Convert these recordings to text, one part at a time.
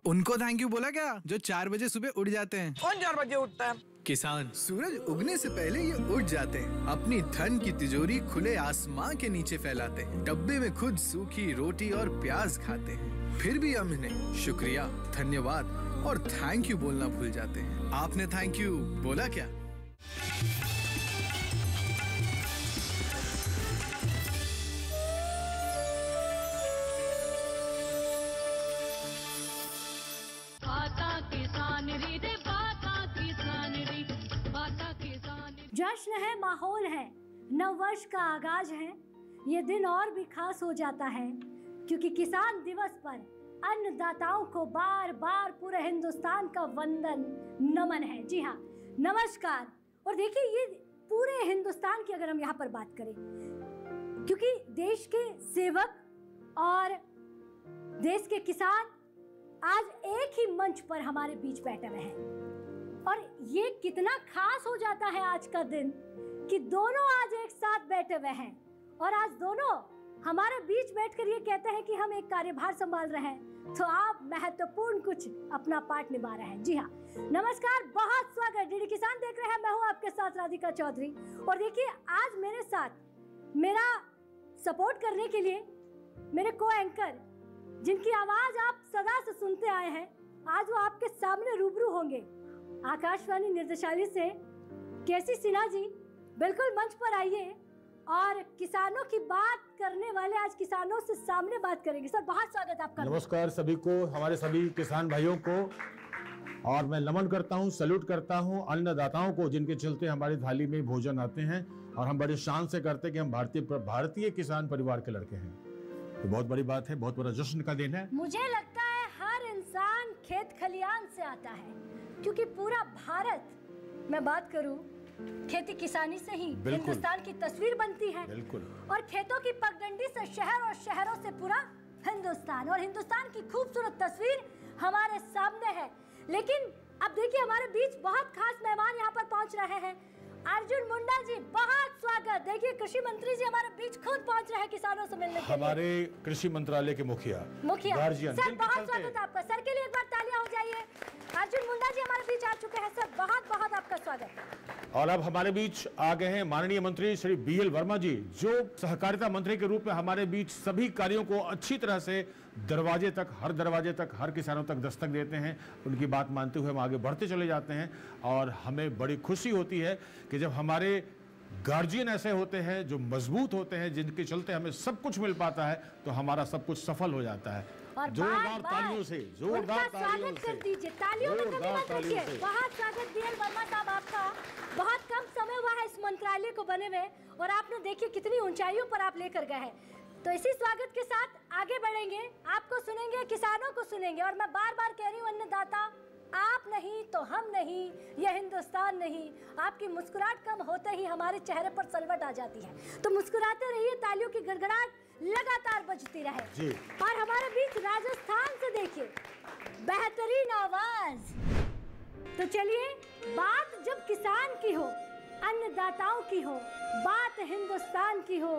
उनको thank you बोला क्या जो 4 बजे सुबह उठ जाते हैं? कौन 4 बजे उठता है? किसान। सूरज उगने से पहले ये उठ जाते हैं, अपनी धन की तिजोरी खुले आसमां के नीचे फैलाते हैं, डब्बे में खुद सूखी रोटी और प्याज खाते हैं, फिर भी हम इन्हें शुक्रिया, धन्यवाद और थैंक यू बोलना भूल जाते हैं। आपने थैंक यू बोला क्या? जश्न है, माहौल है, नव वर्ष का आगाज है। ये दिन और भी खास हो जाता है क्योंकि किसान दिवस पर अन्नदाताओं को बार बार पूरे हिंदुस्तान का वंदन नमन है। जी हाँ, नमस्कार। और देखिए, ये पूरे हिंदुस्तान की अगर हम यहाँ पर बात करें, क्योंकि देश के सेवक और देश के किसान आज एक ही मंच पर हमारे बीच बैठे हुए हैं। और ये कितना खास हो जाता है आज का दिन कि दोनों आज एक साथ बैठे हुए हैं और आज दोनों हमारे बीच बैठकर ये कहते हैं कि हम एक कार्यभार संभाल रहे हैं, तो आप महत्वपूर्ण कुछ अपना पार्ट निभा रहे हैं। जी हाँ, नमस्कार, बहुत स्वागत। डीडी किसान देख रहे हैं, मैं हूँ आपके साथ राधिका चौधरी। और देखिए, आज मेरे साथ मेरा सपोर्ट करने के लिए मेरे को एंकर, जिनकी आवाज आप सदा से सुनते आए हैं, आज वो आपके सामने रूबरू होंगे। आकाशवाणी निर्देशालय से केसी सिन्हा जी, बिल्कुल मंच पर आइए और किसानों की बात करने वाले आज किसानों से सामने बात करेंगे। सर, बहुत स्वागत आपका। नमस्कार सभी को, हमारे सभी किसान भाइयों को, और मैं नमन करता हूं, सैल्यूट करता हूं अन्नदाताओं को, जिनके चलते हमारी थाली में भोजन आते हैं और हम बड़े शान से करते हैं कि हम भारतीय किसान परिवार के लड़के हैं। तो बहुत बड़ी बात है, बहुत बड़ा जश्न का दिन है। मुझे लगता है हर इंसान खेत खलियान से आता है, क्योंकि पूरा भारत, मैं बात करूं, खेती किसानी से ही हिंदुस्तान की तस्वीर बनती है। बिल्कुल। और खेतों की पगडंडी से शहर और शहरों से पूरा हिंदुस्तान, और हिंदुस्तान की खूबसूरत तस्वीर हमारे सामने है। लेकिन अब देखिए, हमारे बीच बहुत खास मेहमान यहाँ पर पहुँच रहे हैं। अर्जुन मुंडा जी, बहुत स्वागत। देखिए, कृषि मंत्री जी हमारे बीच खुद पहुंच रहे हैं किसानों से मिलने के लिए। हमारे कृषि मंत्रालय के मुखिया सर, बहुत स्वागत आपका। सर के लिए एक बार तालियां हो जाइए। अर्जुन मुंडा जी हमारे बीच आ चुके हैं। सर, बहुत बहुत आपका स्वागत। और अब हमारे बीच आ गए हैं माननीय मंत्री श्री BL वर्मा जी, जो सहकारिता मंत्री के रूप में हमारे बीच सभी कार्यों को अच्छी तरह से दरवाजे तक, हर दरवाजे तक, हर किसानों तक दस्तक देते हैं। उनकी बात मानते हुए हम आगे बढ़ते चले जाते हैं और हमें बड़ी खुशी होती है कि जब हमारे गार्जियन ऐसे होते हैं जो मजबूत होते हैं, जिनके चलते हमें सब कुछ मिल पाता है, तो हमारा सब कुछ सफल हो जाता है। जोरदार तालियों से, जोरदार तालियों से, तालियों में कमी मत रखिए। बहुत स्वागत BL वर्मा साहब आपका। बहुत कम समय हुआ है इस मंत्रालय को बने हुए और आपने देखिए कितनी ऊंचाइयों पर आप लेकर गए हैं। तो इसी स्वागत के साथ आगे बढ़ेंगे, आपको सुनेंगे, किसानों को सुनेंगे। और मैं बार बार कह रही हूँ, अन्नदाता, आप नहीं तो हम नहीं, यह हिंदुस्तान नहीं। आपकी मुस्कुराहट कम होते ही हमारे चेहरे पर सलवट आ जाती है। तो मुस्कुराते रहिए, तालियों की गड़गड़ाहट लगातार बजती रहे जी। और हमारे बीच राजस्थान से देखिए, बेहतरीन आवाज। तो चलिए, बात जब किसान की हो, अन्नदाताओं की हो, बात हिंदुस्तान की हो,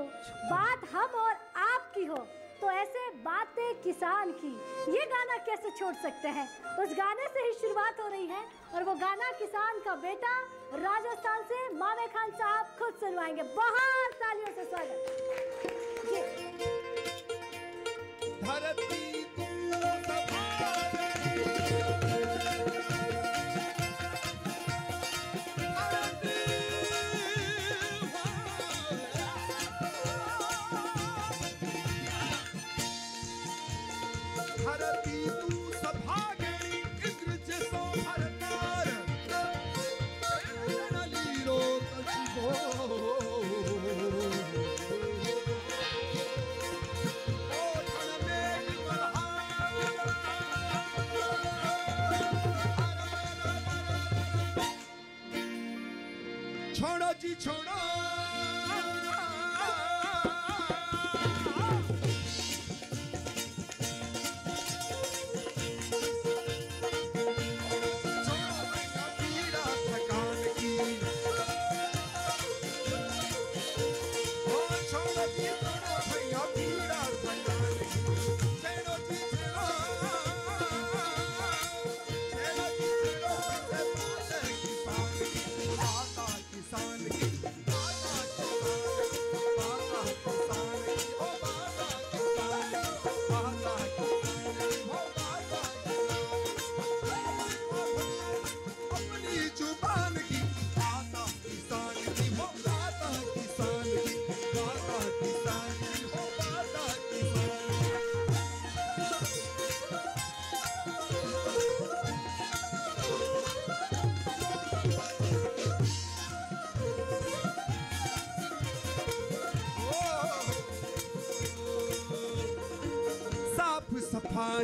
बात हम और आपकी हो, तो ऐसे बातें किसान की, ये गाना कैसे छोड़ सकते हैं। उस गाने से ही शुरुआत हो रही है और वो गाना किसान का बेटा राजस्थान से मावे खान साहब खुद सुनवाएंगे। बहुत तालियों से स्वागत। छोड़ो जी छोड़ो,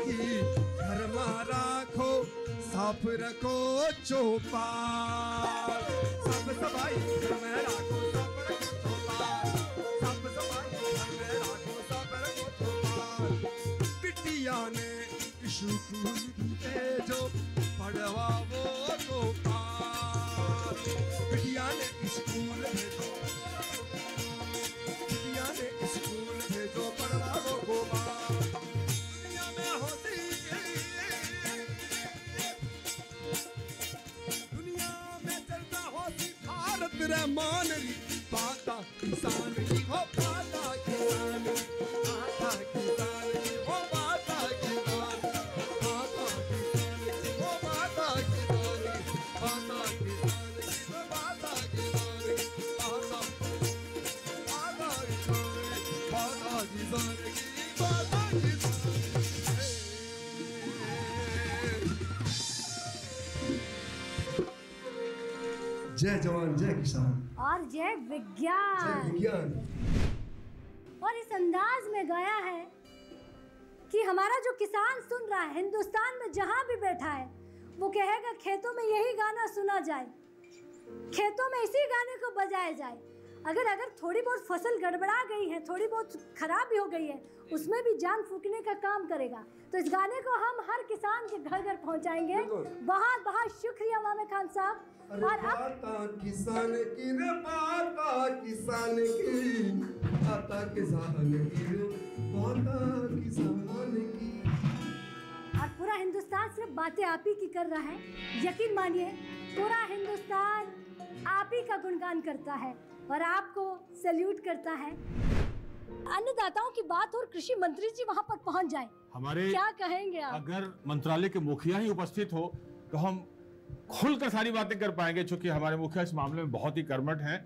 ही घर में राखो साफ रखो चौपाल साफ सफाई घर में राखो साफ रखो चौपाल साफ सफाई घर में राखो साफ रखो चौपाल बिटिया ने स्कूल भेजो पढ़वा वो गोपाल बिटिया ने स्कूल भेजो बिटिया ने स्कूल भेजो पढ़वा वो गोपाल दुनिया में होती दुनिया में चलता होती भारत रे मान री पाता किसान की हो पाता किसान पाता किसान की हो पाता किसान पाता किसान की हो पाता किसान पाता किसान की हो पाता किसान पाता पाता किसान की पाता किसान जय जवान जय किसान और जय विज्ञान। विज्ञान और इस अंदाज में गाया है कि हमारा जो किसान सुन रहा है हिंदुस्तान में जहां भी बैठा है वो कहेगा खेतों में यही गाना सुना जाए, खेतों में इसी गाने को बजाया जाए। अगर थोड़ी बहुत फसल गड़बड़ा गई है, थोड़ी बहुत खराब भी हो गई है, उसमें भी जान फूकने का काम करेगा। तो इस गाने को हम हर किसान के घर घर पहुंचाएंगे। बहुत बहुत शुक्रिया मामे खान साहब। अरे पाता किसान की रे पाता किसान की पाता किसान की रे पाता किसान की। और पूरा हिंदुस्तान सिर्फ बातें आप ही की कर रहा है। यकीन मानिए पूरा हिंदुस्तान आप ही का गुणगान करता है और आपको सैल्यूट करता है। अन्नदाताओं की बात और कृषि मंत्री जी वहां पर पहुंच जाए, हमारे क्या कहेंगे आप? अगर मंत्रालय के मुखिया ही उपस्थित हो तो हम खुलकर सारी बातें कर पाएंगे, क्योंकि हमारे मुखिया इस मामले में बहुत ही कर्मठ हैं।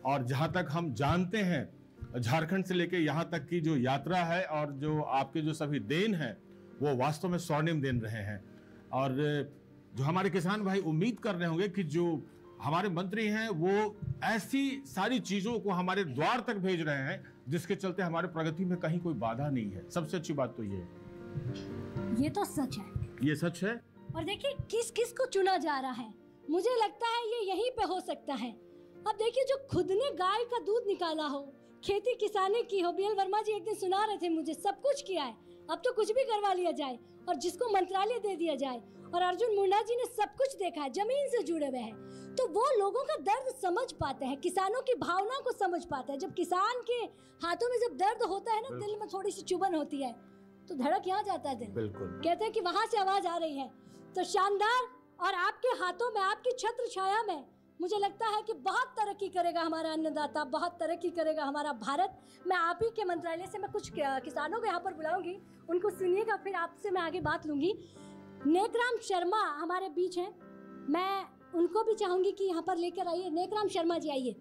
और जहां तक हम जानते हैं झारखंड से लेके यहाँ तक की जो यात्रा है और जो आपके जो सभी देन हैं वो वास्तव में स्वर्णिम देन रहे हैं। और जो हमारे किसान भाई उम्मीद कर रहे होंगे कि जो हमारे मंत्री हैं वो ऐसी सारी चीजों को हमारे द्वार तक भेज रहे हैं जिसके चलते हमारे प्रगति में कहीं कोई बाधा नहीं है। सबसे अच्छी बात तो ये है। ये तो सच है, ये सच है। और देखिए किस किस को चुना जा रहा है, मुझे लगता है ये यहीं पे हो सकता है। अब देखिए जो खुद ने गाय का दूध निकाला हो, खेती किसानी की हो, बीएल वर्मा जी एक दिन सुना रहे थे मुझे, सब कुछ किया है, अब तो कुछ भी करवा लिया जाए और जिसको मंत्रालय दे दिया जाए। और अर्जुन मुंडा जी ने सब कुछ देखा है, जमीन से जुड़े हुए हैं, तो वो लोगों का दर्द समझ पाते हैं, किसानों की भावना को समझ पाते हैं। जब किसान के हाथों में जब दर्द होता है ना, दिल में थोड़ी सी चुभन होती है, तो धड़क यहाँ जाता है दिल। बिल्कुल कहते हैं कि वहां से आवाज आ रही है। तो शानदार, और आपके हाथों में, आपकी छत्र छाया में मुझे लगता है कि बहुत तरक्की करेगा हमारा अन्नदाता, बहुत तरक्की करेगा हमारा भारत। मैं आप ही के मंत्रालय से मैं कुछ किसानों को यहाँ पर बुलाऊंगी, उनको सुनिएगा, फिर आपसे मैं आगे बात लूंगी। नेकराम शर्मा हमारे बीच हैं, मैं उनको भी चाहूंगी कि यहाँ पर लेकर आइए। नेकराम शर्मा जी आइए,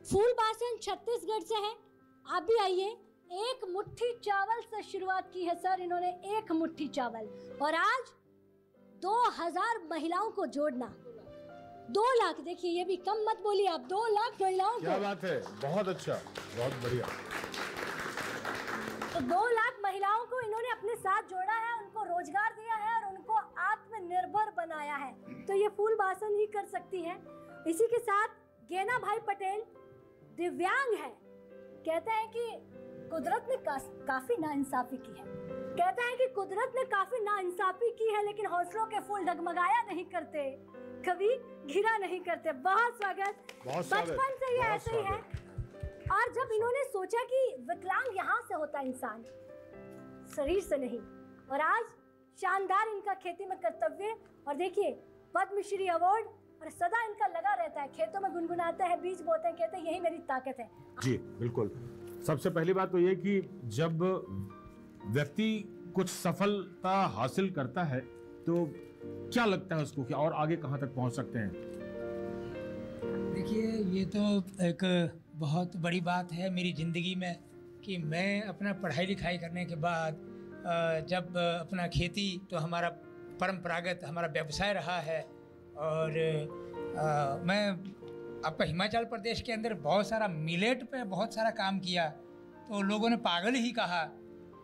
फूलबासन छत्तीसगढ़ से हैं, आप भी आइए। एक मुट्ठी चावल से शुरुआत की है सर इन्होंने, एक मुट्ठी चावल, और आज 2000 महिलाओं को जोड़ना, 2 लाख, देखिए ये भी कम मत बोलिए आप, 2 लाख महिलाओं क्या को, बात है, बहुत अच्छा, बहुत बढ़िया। तो 2 लाख महिलाओं को इन्होंने अपने साथ जोड़ा है, उनको रोजगार दिया है और उनको आत्मनिर्भर बनाया है। तो ये फूलबासन ही कर सकती है। इसी के साथ गेना भाई पटेल दिव्यांग है, कहते हैं कि कुदरत ने काफी नाइंसाफी की है, कहते हैं कि कुदरत ने काफी नाइंसाफी की है, लेकिन हौसलों के फूल डगमगाया नहीं करते, कभी घिरा नहीं करते। बहुत स्वागत, बचपन से ये ऐसे ही है। और जब इन्होंने सोचा कि विकलांग यहाँ से होता इंसान, शरीर से नहीं, और आज शानदार इनका खेती में कर्तव्य, और देखिए पद्मश्री अवार्ड, और सदा इनका लगा रहता है, खेतों में गुनगुनाते हैं, बीज बोते हैं, कहते हैं यही मेरी ताकत है। जी बिल्कुल। सबसे पहली बात तो ये कि जब व्यक्ति कुछ सफलता हासिल करता है तो क्या लगता है उसको कि और आगे कहाँ तक पहुँच सकते हैं? देखिए ये तो एक बहुत बड़ी बात है मेरी ज़िंदगी में कि मैं अपना पढ़ाई लिखाई करने के बाद जब अपना खेती तो हमारा परंपरागत हमारा व्यवसाय रहा है, और मैं आपका हिमाचल प्रदेश के अंदर बहुत सारा मिलेट पे बहुत सारा काम किया, तो लोगों ने पागल ही कहा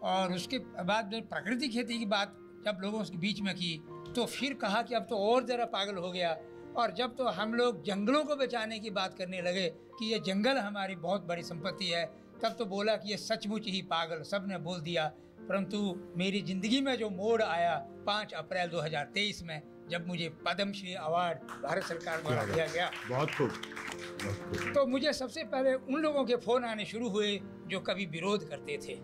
और उसके बाद जब प्राकृतिक खेती की बात जब लोगों के बीच में की तो फिर कहा कि अब तो और ज़रा पागल हो गया। और जब तो हम लोग जंगलों को बचाने की बात करने लगे कि ये जंगल हमारी बहुत बड़ी संपत्ति है, तब तो बोला कि ये सचमुच ही पागल, सब ने बोल दिया। परंतु मेरी ज़िंदगी में जो मोड़ आया 5 अप्रैल 2023 में, जब मुझे पद्मश्री अवार्ड भारत सरकार द्वारा दिया गया, बहुत खूब। तो मुझे सबसे पहले उन लोगों के फ़ोन आने शुरू हुए जो कभी विरोध करते थे।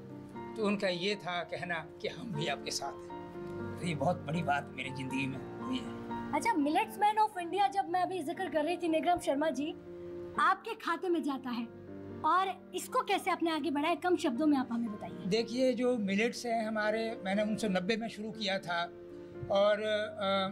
तो उनका ये था कहना कि हम भी आपके साथ हैं। तो ये बहुत बड़ी बात मेरी ज़िंदगी में हुई है। अच्छा, मिलेट्स मैन ऑफ इंडिया जब मैं अभी जिक्र कर रही थी निगम शर्मा जी, आपके खाते में जाता है और इसको कैसे आपने आगे बढ़ाया, कम शब्दों में आप हमें बताइए। देखिए, जो मिलेट्स हैं हमारे, मैंने 1990 में शुरू किया था और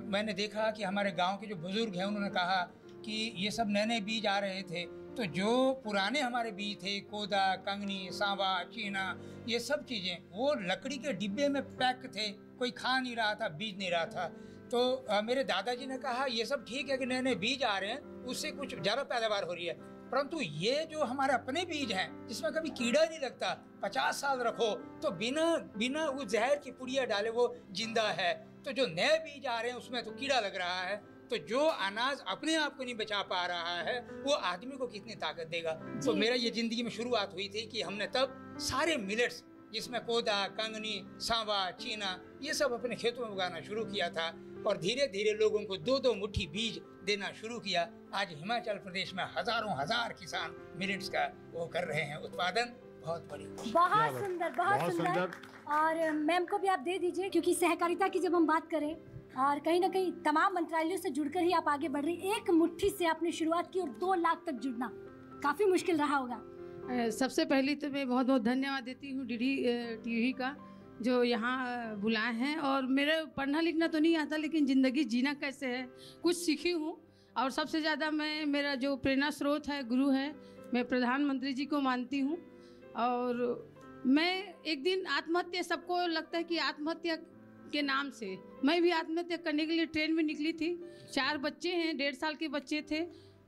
मैंने देखा कि हमारे गांव के जो बुज़ुर्ग हैं उन्होंने कहा कि ये सब नए नए बीज आ रहे थे, तो जो पुराने हमारे बीज थे, कोदा, कंगनी, सांवा, चीना, ये सब चीज़ें वो लकड़ी के डिब्बे में पैक थे, कोई खा नहीं रहा था, बीज नहीं रहा था। तो मेरे दादाजी ने कहा ये सब ठीक है कि नए नए बीज आ रहे हैं, उससे कुछ ज़्यादा पैदावार हो रही है, परंतु ये जो हमारे अपने बीज हैं जिसमें कभी कीड़ा नहीं लगता, 50 साल रखो तो बिना उस जहर की पुड़िया डाले वो जिंदा है। तो जो नए बीज आ रहे हैं उसमें तो कीड़ा लग रहा है, तो जो अनाज अपने आप को नहीं बचा पा रहा है वो आदमी को कितनी ताकत देगा। तो मेरा ये ज़िंदगी में शुरुआत हुई थी कि हमने तब सारे मिलेट्स जिसमें कोदा, कंगनी, सांवा, चीना, ये सब अपने खेतों में उगाना शुरू किया था और धीरे धीरे लोगों को 2-2 मुट्ठी बीज देना शुरू किया। आज हिमाचल प्रदेश में हजारों हजार किसान मिलेट्स का वो कर रहे हैं उत्पादन। बहुत बड़ी, बहुत सुंदर, बहुत सुंदर। और मैम को भी आप दे दीजिए, क्योंकि सहकारिता की जब हम बात करें और कहीं ना कहीं तमाम मंत्रालयों से जुड़कर ही आप आगे बढ़ रही, एक मुट्ठी से आपने शुरुआत की और 2 लाख तक जुड़ना काफ़ी मुश्किल रहा होगा। सबसे पहले तो मैं बहुत बहुत धन्यवाद देती हूँ डीडी टीवी का जो यहाँ बुलाए हैं। और मेरा पढ़ना लिखना तो नहीं आता, लेकिन ज़िंदगी जीना कैसे है कुछ सीखी हूँ। और सबसे ज़्यादा मेरा जो प्रेरणा स्रोत है, गुरु है, मैं प्रधानमंत्री जी को मानती हूँ। और मैं एक दिन आत्महत्या, सबको लगता है कि आत्महत्या के नाम से, मैं भी आत्महत्या करने के लिए ट्रेन में निकली थी। 4 बच्चे हैं, 1.5 साल के बच्चे थे,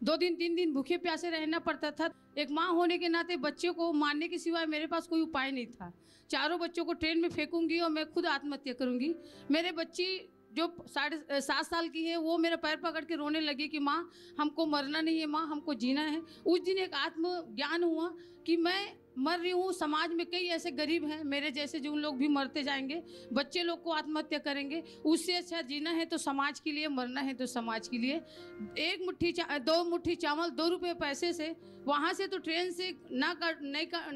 2 दिन 3 दिन भूखे प्यासे रहना पड़ता था। एक माँ होने के नाते बच्चों को मारने के सिवाय मेरे पास कोई उपाय नहीं था। 4 बच्चों को ट्रेन में फेंकूंगी और मैं खुद आत्महत्या करूंगी। मेरे बच्ची जो 7.5 साल की है वो मेरा पैर पकड़ के रोने लगी कि माँ हमको मरना नहीं है, माँ हमको जीना है। उस दिन एक आत्मज्ञान हुआ कि मैं मर रही हूँ, समाज में कई ऐसे गरीब हैं मेरे जैसे जो उन लोग भी मरते जाएंगे, बच्चे लोग को आत्महत्या करेंगे। उससे अच्छा जीना है तो समाज के लिए, मरना है तो समाज के लिए। 2 मुट्ठी चावल 2 रुपये पैसे से, वहाँ से तो ट्रेन से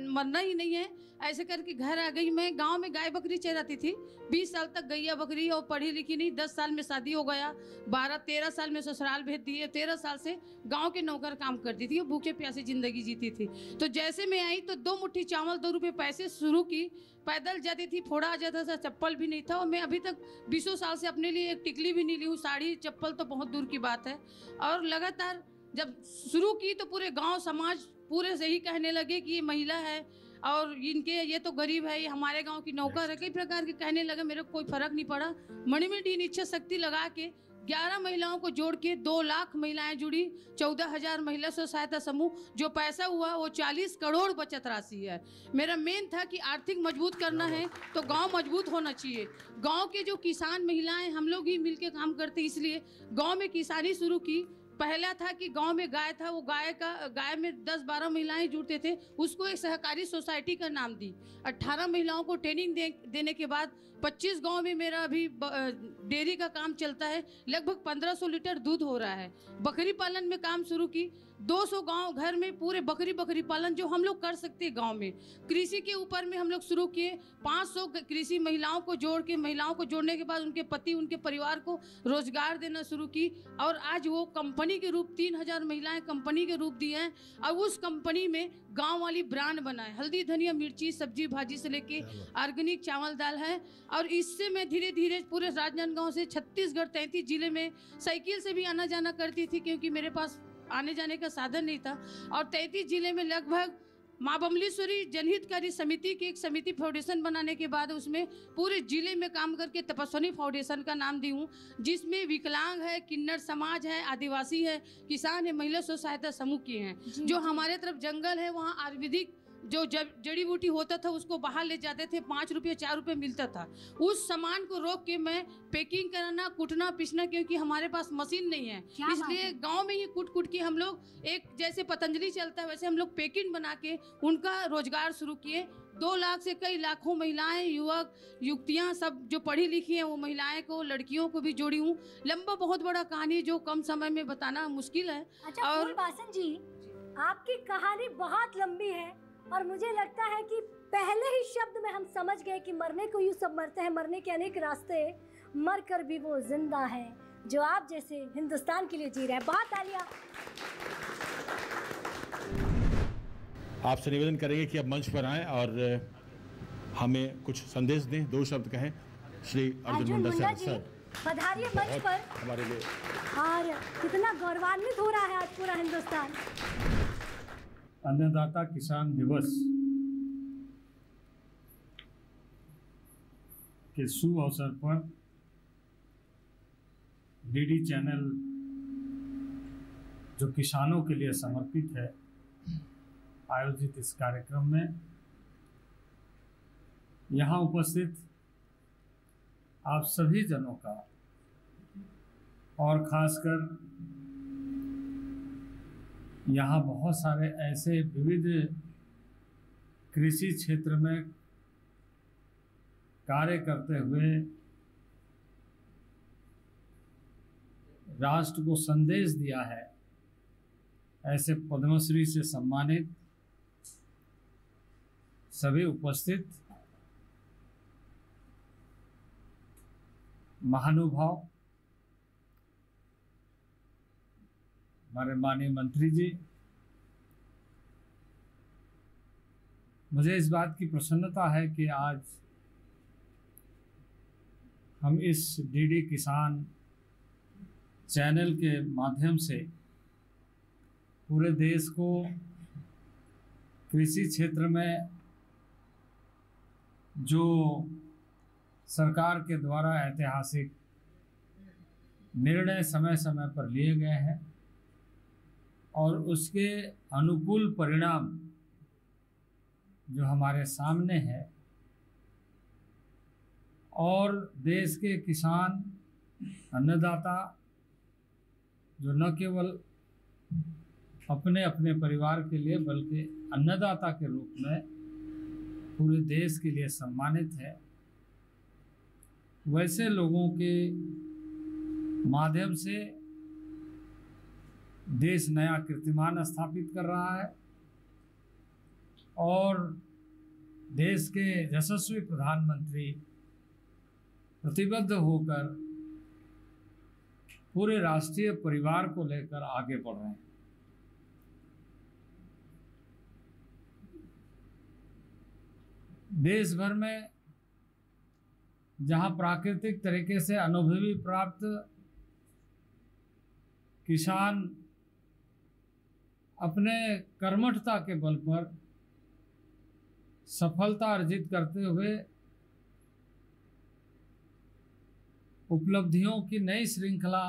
मरना ही नहीं है, ऐसे करके घर आ गई। मैं गांव में गाय बकरी चराती थी 20 साल तक, गैया बकरी, और पढ़ी लिखी नहीं। 10 साल में शादी हो गया, 12-13 साल में ससुराल भेज दिए, 13 साल से गांव के नौकर काम करती थी, भूखे प्यासे जिंदगी जीती थी। तो जैसे मैं आई तो 2 मुट्ठी चावल 2 रुपये पैसे शुरू की, पैदल जाती थी, फोड़ा आ जाता था, चप्पल भी नहीं था। और मैं अभी तक 20 साल से अपने लिए एक टिकली भी नहीं ली हूँ, साड़ी चप्पल तो बहुत दूर की बात है। और लगातार जब शुरू की तो पूरे गांव समाज पूरे से ही कहने लगे कि ये महिला है और इनके ये तो गरीब है, ये हमारे गांव की नौकर है, कई प्रकार के कहने लगे। मेरे को कोई फर्क नहीं पड़ा। मणिमंडी इच्छा शक्ति लगा के 11 महिलाओं को जोड़ के 2 लाख महिलाएं जुड़ी, 14,000 महिला स्व सहायता समूह। जो पैसा हुआ वो 40 करोड़ बचत राशि है। मेरा मेन था कि आर्थिक मजबूत करना है तो गांव मजबूत होना चाहिए। गांव के जो किसान महिलाएं, हम लोग ही मिलके काम करते, इसलिए गांव में किसानी शुरू की। पहला था कि गांव में गाय था, वो गाय में 10-12 महिलाएं जुड़ते थे, उसको एक सहकारी सोसाइटी का नाम दी। 18 महिलाओं को ट्रेनिंग देने के बाद 25 गांव में मेरा अभी डेयरी का काम चलता है, लगभग 1500 लीटर दूध हो रहा है। बकरी पालन में काम शुरू की, 200 गांव घर में पूरे बकरी पालन जो हम लोग कर सकते हैं गांव में। कृषि के ऊपर में हम लोग शुरू किए, 500 कृषि महिलाओं को जोड़ के, महिलाओं को जोड़ने के बाद उनके पति उनके परिवार को रोजगार देना शुरू की। और आज वो कंपनी के रूप 3000 महिलाएं कंपनी के रूप दी हैं। और उस कंपनी में गांव वाली ब्रांड बनाए, हल्दी धनिया मिर्ची सब्जी भाजी से लेके ऑर्गेनिक चावल दाल है। और इससे मैं धीरे धीरे पूरे राजनांदगांव से छत्तीसगढ़ 33 जिले में साइकिल से भी आना जाना करती थी, क्योंकि मेरे पास आने जाने का साधन नहीं था। और 33 जिले में लगभग माँ बमलेश्वरी जनहितकारी समिति की एक समिति फाउंडेशन बनाने के बाद उसमें पूरे जिले में काम करके तपस्विनी फाउंडेशन का नाम दी हूँ, जिसमें विकलांग है, किन्नर समाज है, आदिवासी है, किसान है, महिला स्व सहायता समूह की हैं। जो हमारे तरफ जंगल है वहाँ आयुर्वेदिक जो जड़ी बूटी होता था उसको बाहर ले जाते थे, 5 रुपये 4 रुपये मिलता था। उस सामान को रोक के मैं पैकिंग कराना, कुटना पिसना, क्योंकि हमारे पास मशीन नहीं है, इसलिए गांव में ही कुट के हम लोग एक जैसे पतंजलि चलता है वैसे हम लोग पैकिंग बना के उनका रोजगार शुरू किए। 2 लाख से कई लाखों महिलाएं, युवक युवतियां सब जो पढ़ी लिखी हैं वो महिलाएं को, लड़कियों को भी जोड़ी हूँ। लंबा बहुत बड़ा कहानी जो कम समय में बताना मुश्किल है। अच्छा फूलवासन जी, आपकी कहानी बहुत लंबी है और मुझे लगता है कि पहले ही शब्द में हम समझ गए कि मरने को यूं सब मरते हैं, मरने के अनेक रास्ते, मर कर भी वो जिंदा है जो आप जैसे हिंदुस्तान के लिए जी रहे हैं। बहुत तालियां। आपसे निवेदन करेंगे कि आप मंच पर आएं और हमें कुछ संदेश दें, 2 शब्द कहें। श्री अर्जुन मुंडा सर पधारिए मंच पर हमारे लिए। और कितना गौरवान्वित हो रहा है आज पूरा हिंदुस्तान। अन्नदाता किसान दिवस के शुभ अवसर पर डीडी चैनल जो किसानों के लिए समर्पित है, आयोजित इस कार्यक्रम में यहाँ उपस्थित आप सभी जनों का और खासकर यहाँ बहुत सारे ऐसे विविध कृषि क्षेत्र में कार्य करते हुए राष्ट्र को संदेश दिया है, ऐसे पद्मश्री से सम्मानित सभी उपस्थित महानुभाव, हमारे माननीय मंत्री जी, मुझे इस बात की प्रसन्नता है कि आज हम इस डीडी किसान चैनल के माध्यम से पूरे देश को कृषि क्षेत्र में जो सरकार के द्वारा ऐतिहासिक निर्णय समय समय पर लिए गए हैं और उसके अनुकूल परिणाम जो हमारे सामने है, और देश के किसान अन्नदाता जो न केवल अपने अपने परिवार के लिए बल्कि अन्नदाता के रूप में पूरे देश के लिए सम्मानित है, वैसे लोगों के माध्यम से देश नया कीर्तिमान स्थापित कर रहा है और देश के यशस्वी प्रधानमंत्री प्रतिबद्ध होकर पूरे राष्ट्रीय परिवार को लेकर आगे बढ़ रहे हैं। देश भर में जहां प्राकृतिक तरीके से अनुभवी प्राप्त किसान अपने कर्मठता के बल पर सफलता अर्जित करते हुए उपलब्धियों की नई श्रृंखला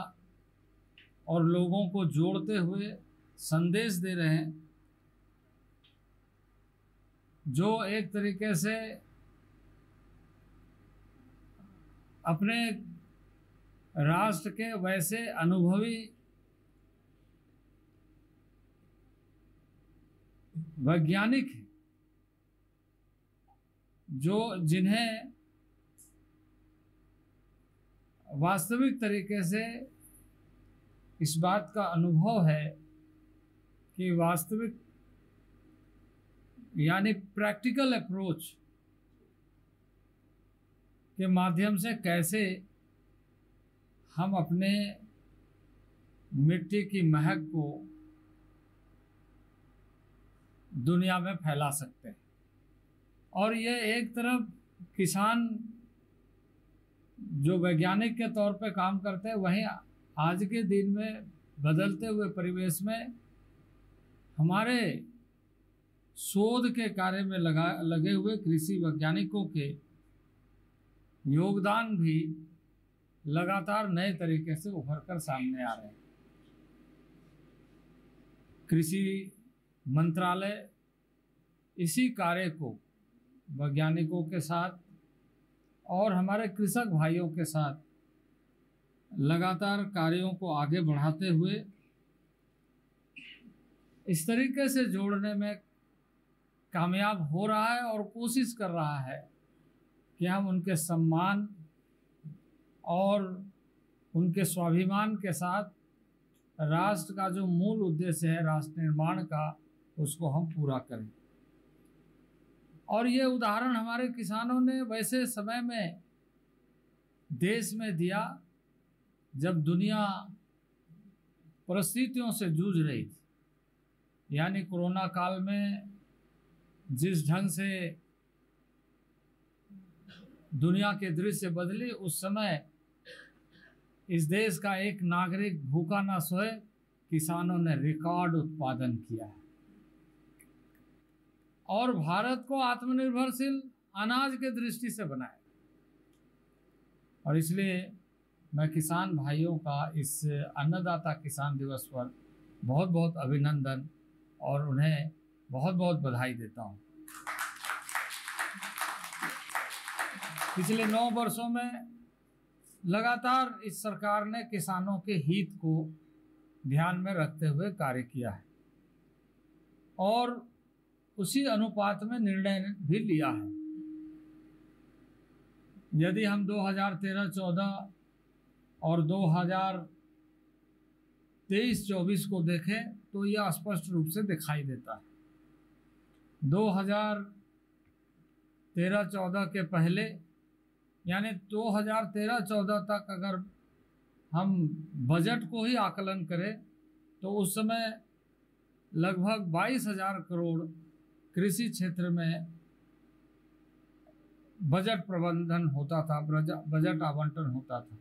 और लोगों को जोड़ते हुए संदेश दे रहे हैं, जो एक तरीके से अपने राष्ट्र के वैसे अनुभवी वैज्ञानिक हैं जो जिन्हें वास्तविक तरीके से इस बात का अनुभव है कि वास्तविक यानी प्रैक्टिकल अप्रोच के माध्यम से कैसे हम अपने मिट्टी की महक को दुनिया में फैला सकते हैं। और ये एक तरफ किसान जो वैज्ञानिक के तौर पे काम करते हैं, वहीं आज के दिन में बदलते हुए परिवेश में हमारे शोध के कार्य में लगे हुए कृषि वैज्ञानिकों के योगदान भी लगातार नए तरीके से उभर कर सामने आ रहे हैं। कृषि मंत्रालय इसी कार्य को वैज्ञानिकों के साथ और हमारे कृषक भाइयों के साथ लगातार कार्यों को आगे बढ़ाते हुए इस तरीके से जोड़ने में कामयाब हो रहा है और कोशिश कर रहा है कि हम उनके सम्मान और उनके स्वाभिमान के साथ राष्ट्र का जो मूल उद्देश्य है राष्ट्र निर्माण का, उसको हम पूरा करें। और ये उदाहरण हमारे किसानों ने वैसे समय में देश में दिया जब दुनिया परिस्थितियों से जूझ रही थी, यानी कोरोना काल में जिस ढंग से दुनिया के दृश्य बदली, उस समय इस देश का एक नागरिक भूखा ना सोए, किसानों ने रिकॉर्ड उत्पादन किया है और भारत को आत्मनिर्भरशील अनाज के दृष्टि से बनाया। और इसलिए मैं किसान भाइयों का इस अन्नदाता किसान दिवस पर बहुत बहुत अभिनंदन और उन्हें बहुत बहुत बधाई देता हूँ। पिछले 9 वर्षों में लगातार इस सरकार ने किसानों के हित को ध्यान में रखते हुए कार्य किया है और उसी अनुपात में निर्णय भी लिया है। यदि हम 2013-14 और 2023-24 को देखें तो यह स्पष्ट रूप से दिखाई देता है। 2013-14 के पहले यानी 2013-14 तक अगर हम बजट को ही आकलन करें तो उस समय लगभग 22,000 करोड़ कृषि क्षेत्र में बजट प्रबंधन होता था, बजट आवंटन होता था।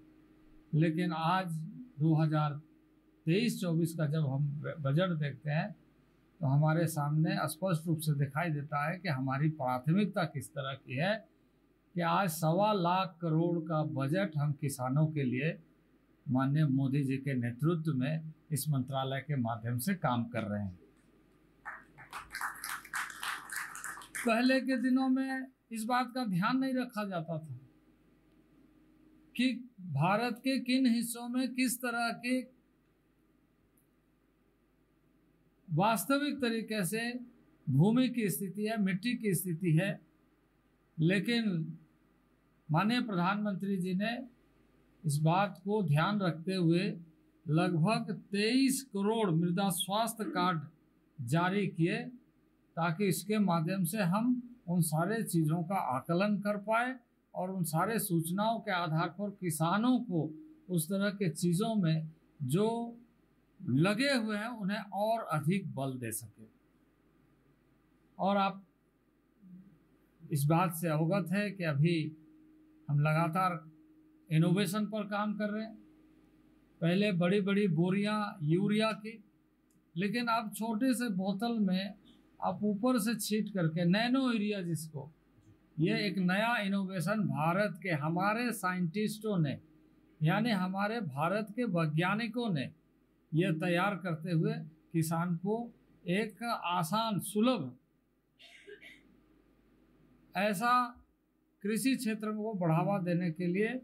लेकिन आज 2023-24 का जब हम बजट देखते हैं तो हमारे सामने स्पष्ट रूप से दिखाई देता है कि हमारी प्राथमिकता किस तरह की है कि आज 1.25 लाख करोड़ का बजट हम किसानों के लिए माननीय मोदी जी के नेतृत्व में इस मंत्रालय के माध्यम से काम कर रहे हैं। पहले के दिनों में इस बात का ध्यान नहीं रखा जाता था कि भारत के किन हिस्सों में किस तरह के वास्तविक तरीके से भूमि की स्थिति है, मिट्टी की स्थिति है। लेकिन माननीय प्रधानमंत्री जी ने इस बात को ध्यान रखते हुए लगभग 23 करोड़ मृदा स्वास्थ्य कार्ड जारी किए ताकि इसके माध्यम से हम उन सारे चीज़ों का आकलन कर पाए और उन सारे सूचनाओं के आधार पर किसानों को उस तरह के चीज़ों में जो लगे हुए हैं उन्हें और अधिक बल दे सके। और आप इस बात से अवगत है कि अभी हम लगातार इनोवेशन पर काम कर रहे हैं। पहले बड़ी बड़ी बोरियां यूरिया की, लेकिन अब छोटे से बोतल में आप ऊपर से छींट करके नैनो यूरिया, जिसको ये एक नया इनोवेशन भारत के हमारे साइंटिस्टों ने यानी हमारे भारत के वैज्ञानिकों ने ये तैयार करते हुए किसान को एक आसान सुलभ ऐसा कृषि क्षेत्र को बढ़ावा देने के लिए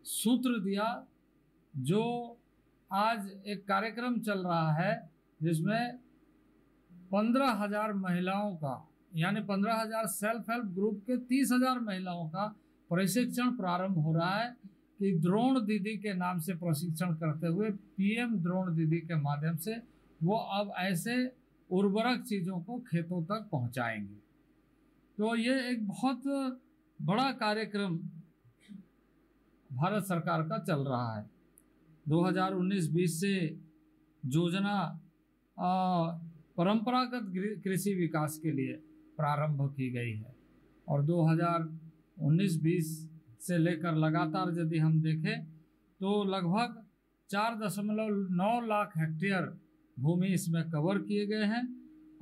सूत्र दिया, जो आज एक कार्यक्रम चल रहा है जिसमें 15,000 महिलाओं का यानी 15,000 सेल्फ हेल्प ग्रुप के 30,000 महिलाओं का प्रशिक्षण प्रारंभ हो रहा है कि द्रोण दीदी के नाम से प्रशिक्षण करते हुए पीएम द्रोण दीदी के माध्यम से वो अब ऐसे उर्वरक चीज़ों को खेतों तक पहुंचाएंगे। तो ये एक बहुत बड़ा कार्यक्रम भारत सरकार का चल रहा है। 2019-20 से योजना परंपरागत कृषि विकास के लिए प्रारंभ की गई है और 2019-20 से लेकर लगातार यदि हम देखें तो लगभग 4.9 लाख हेक्टेयर भूमि इसमें कवर किए गए हैं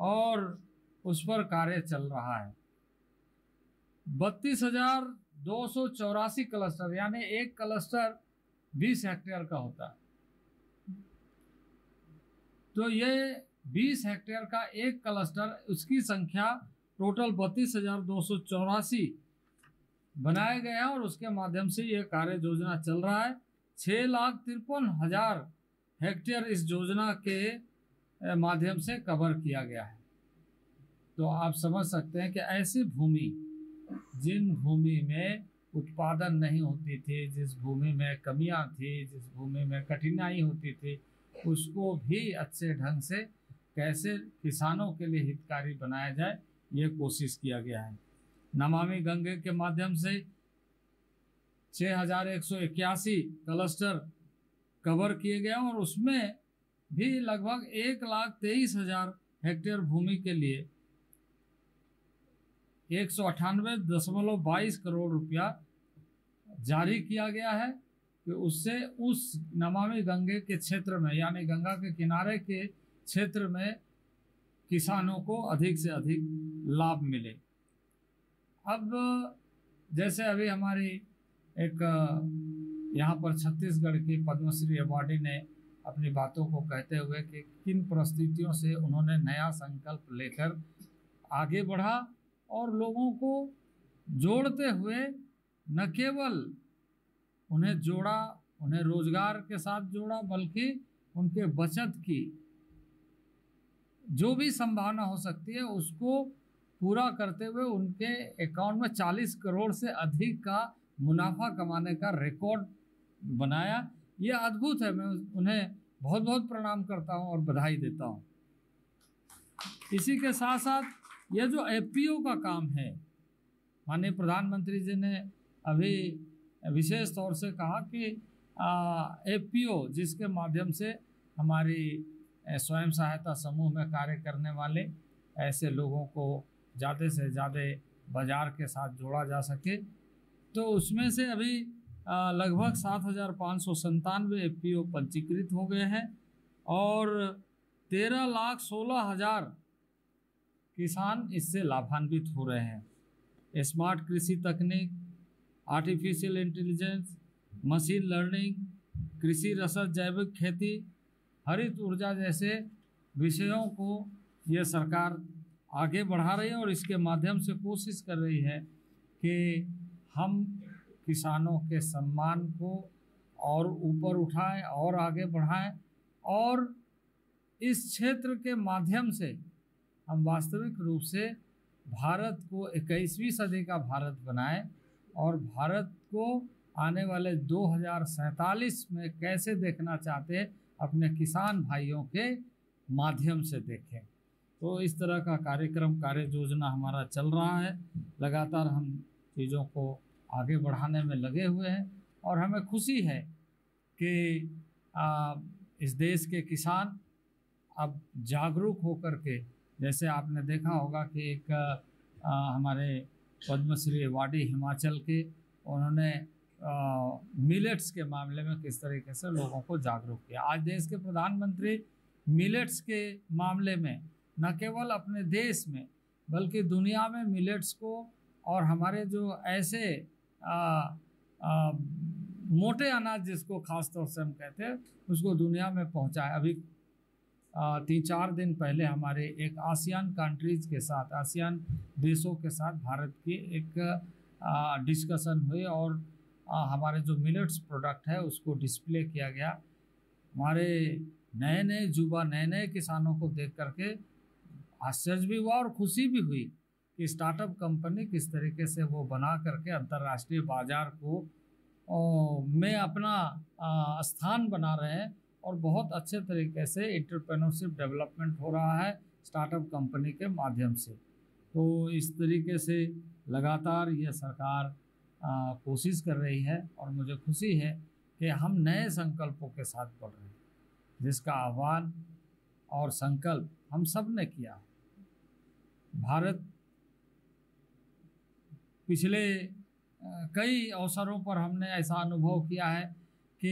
और उस पर कार्य चल रहा है। 32,284 क्लस्टर यानी एक क्लस्टर 20 हेक्टेयर का होता है। तो ये 20 हेक्टेयर का एक क्लस्टर, उसकी संख्या टोटल 32,284 बनाए गए हैं और उसके माध्यम से ये कार्य योजना चल रहा है। 6,53,000 हेक्टेयर इस योजना के माध्यम से कवर किया गया है। तो आप समझ सकते हैं कि ऐसी भूमि, जिन भूमि में उत्पादन नहीं होती थी, जिस भूमि में कमियां थी, जिस भूमि में कठिनाई होती थी, उसको भी अच्छे ढंग से कैसे किसानों के लिए हितकारी बनाया जाए, ये कोशिश किया गया है। नमामि गंगे के माध्यम से 6,181 क्लस्टर कवर किए गए और उसमें भी लगभग 1,23,000 हेक्टेयर भूमि के लिए 198.22 करोड़ रुपया जारी किया गया है कि उससे उस नमामि गंगे के क्षेत्र में, यानी गंगा के किनारे के क्षेत्र में किसानों को अधिक से अधिक लाभ मिले। अब जैसे अभी हमारी एक यहाँ पर छत्तीसगढ़ की पद्मश्री अवार्डी ने अपनी बातों को कहते हुए कि किन परिस्थितियों से उन्होंने नया संकल्प लेकर आगे बढ़ा और लोगों को जोड़ते हुए न केवल उन्हें जोड़ा, उन्हें रोजगार के साथ जोड़ा, बल्कि उनके बचत की जो भी संभावना हो सकती है उसको पूरा करते हुए उनके अकाउंट में 40 करोड़ से अधिक का मुनाफा कमाने का रिकॉर्ड बनाया। ये अद्भुत है। मैं उन्हें बहुत बहुत प्रणाम करता हूं और बधाई देता हूं। इसी के साथ साथ ये जो एफपीओ का काम है, माननीय प्रधानमंत्री जी ने अभी विशेष तौर से कहा कि एफपीओ जिसके माध्यम से हमारी स्वयं सहायता समूह में कार्य करने वाले ऐसे लोगों को ज़्यादा से ज़्यादा बाज़ार के साथ जोड़ा जा सके, तो उसमें से अभी लगभग 7,597 एफपीओ पंजीकृत हो गए हैं और 13,16,000 किसान इससे लाभान्वित हो रहे हैं। स्मार्ट कृषि तकनीक, आर्टिफिशियल इंटेलिजेंस, मशीन लर्निंग, कृषि रसद, जैविक खेती, हरित ऊर्जा जैसे विषयों को ये सरकार आगे बढ़ा रही है और इसके माध्यम से कोशिश कर रही है कि हम किसानों के सम्मान को और ऊपर उठाएं और आगे बढ़ाएं और इस क्षेत्र के माध्यम से हम वास्तविक रूप से भारत को 21वीं सदी का भारत बनाएं और भारत को आने वाले 2047 में कैसे देखना चाहते हैं अपने किसान भाइयों के माध्यम से देखें। तो इस तरह का कार्यक्रम, कार्य योजना हमारा चल रहा है। लगातार हम चीज़ों को आगे बढ़ाने में लगे हुए हैं और हमें खुशी है कि इस देश के किसान अब जागरूक होकर के, जैसे आपने देखा होगा कि एक हमारे पद्मश्री अवार्डी हिमाचल के, उन्होंने मिलेट्स के मामले में किस तरीके से लोगों को जागरूक किया। आज देश के प्रधानमंत्री मिलेट्स के मामले में न केवल अपने देश में बल्कि दुनिया में मिलेट्स को और हमारे जो ऐसे मोटे अनाज जिसको खास तौर से हम कहते हैं उसको दुनिया में पहुंचाए। अभी 3-4 दिन पहले हमारे एक आसियान कंट्रीज के साथ, आसियान देशों के साथ भारत की एक डिस्कशन हुई और हमारे जो मिलेट्स प्रोडक्ट है उसको डिस्प्ले किया गया। हमारे नए नए युवा, नए नए किसानों को देख करके आश्चर्य भी हुआ और खुशी भी हुई कि स्टार्टअप कंपनी किस तरीके से वो बना करके अंतर्राष्ट्रीय बाजार को में अपना स्थान बना रहे हैं और बहुत अच्छे तरीके से एंटरप्रेन्योरशिप डेवलपमेंट हो रहा है स्टार्टअप कंपनी के माध्यम से। तो इस तरीके से लगातार ये सरकार कोशिश कर रही है और मुझे खुशी है कि हम नए संकल्पों के साथ बढ़ रहे हैं, जिसका आह्वान और संकल्प हम सब ने किया। भारत पिछले कई अवसरों पर हमने ऐसा अनुभव किया है कि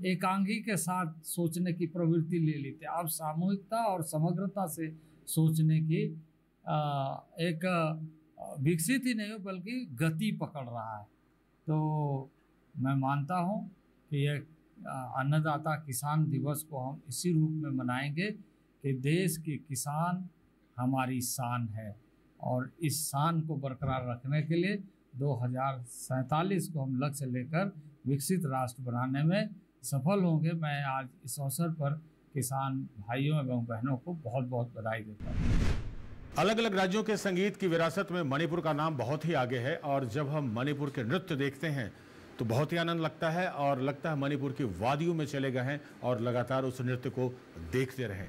एकांगी के साथ सोचने की प्रवृत्ति ले ली थी। अब सामूहिकता और समग्रता से सोचने की एक विकसित ही नहीं बल्कि गति पकड़ रहा है। तो मैं मानता हूँ कि यह अन्नदाता किसान दिवस को हम इसी रूप में मनाएंगे कि देश के किसान हमारी शान है, और इस शान को बरकरार रखने के लिए 2047 को हम लक्ष्य लेकर विकसित राष्ट्र बनाने में सफल होंगे। मैं आज इस अवसर पर किसान भाइयों एवं बहनों को बहुत बहुत बधाई देता हूँ। अलग अलग राज्यों के संगीत की विरासत में मणिपुर का नाम बहुत ही आगे है और जब हम मणिपुर के नृत्य देखते हैं तो बहुत ही आनंद लगता है और लगता है मणिपुर की वादियों में चले गए हैं और लगातार उस नृत्य को देखते रहें।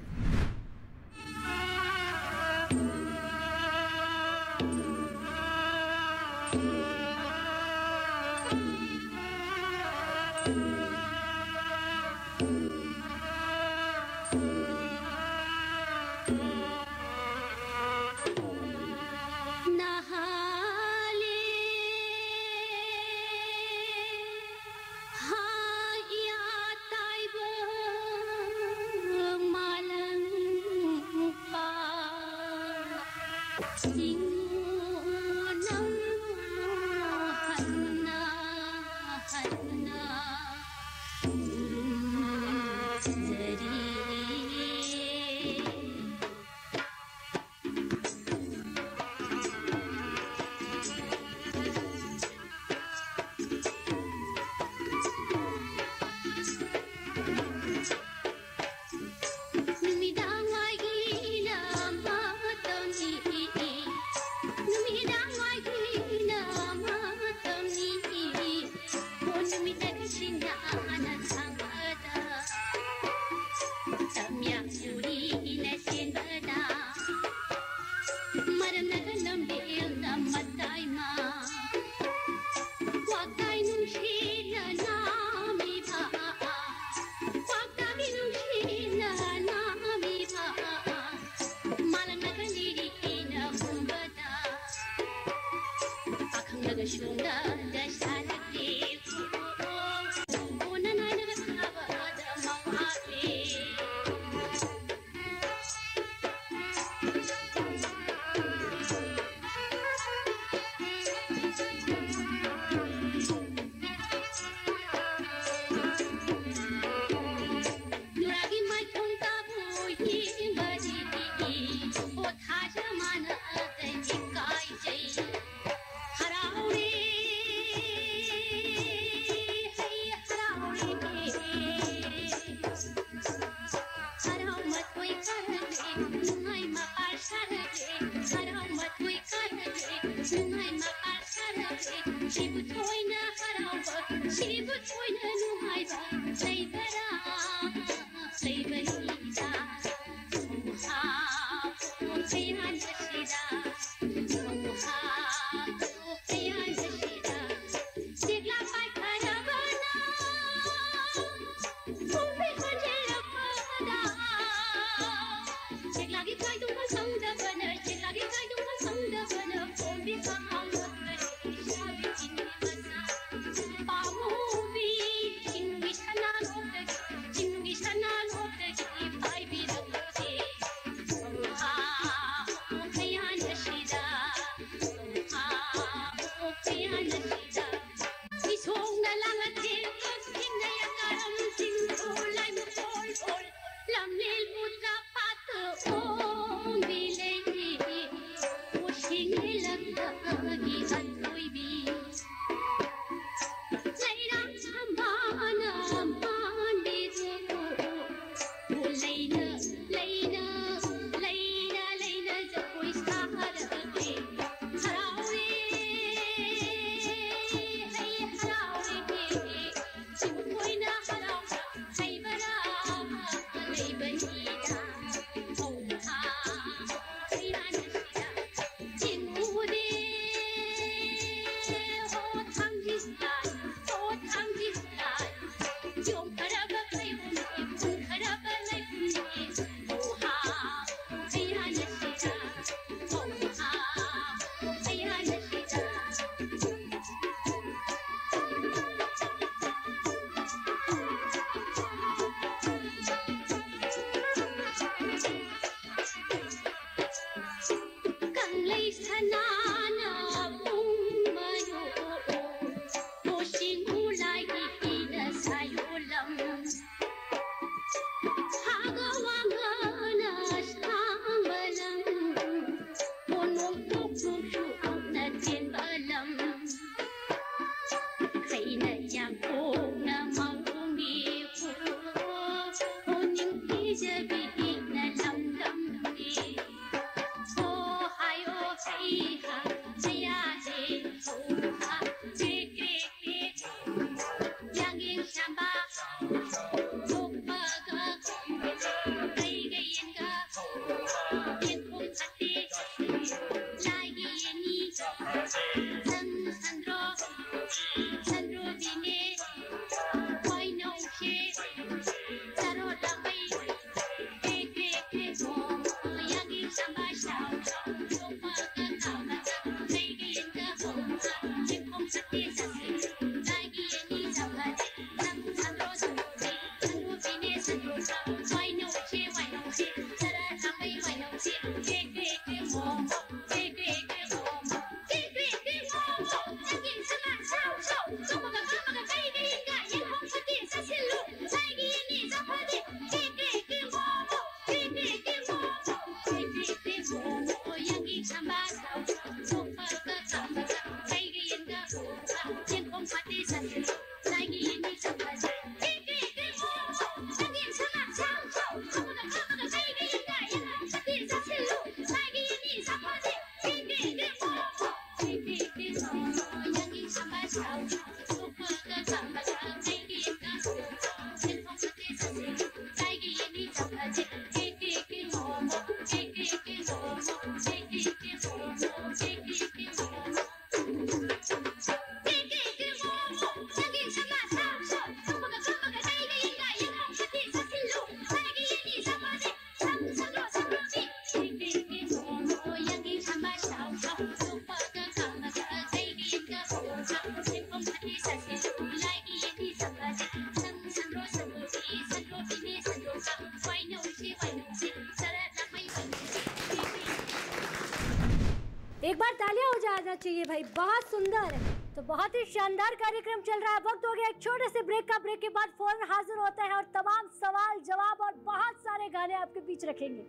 एक बार तालियां हो जाना चाहिए भाई, बहुत सुंदर। तो बहुत ही शानदार कार्यक्रम चल रहा है। वक्त हो गया एक छोटे से ब्रेक का। ब्रेक के बाद फौरन हाजिर होता है और तमाम सवाल जवाब और बहुत सारे गाने आपके बीच रखेंगे।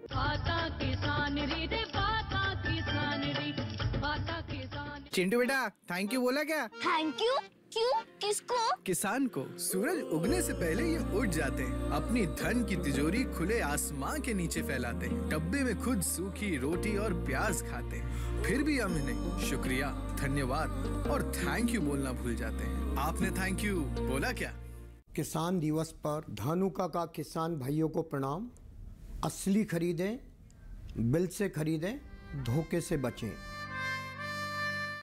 चिंटू बेटा थैंक यू बोला क्या? Thank you? क्यों? किसको? किसान को। सूरज उगने से पहले ये उठ जाते हैं, अपनी धन की तिजोरी खुले आसमां के नीचे फैलाते हैं, डब्बे में खुद सूखी रोटी और प्याज खाते हैं, फिर भी हम इन्हें शुक्रिया, धन्यवाद और थैंक यू बोलना भूल जाते हैं। आपने थैंक यू बोला क्या? किसान दिवस पर धानुका का किसान भाइयों को प्रणाम। असली खरीदें, बिल से खरीदें, धोखे से बचें।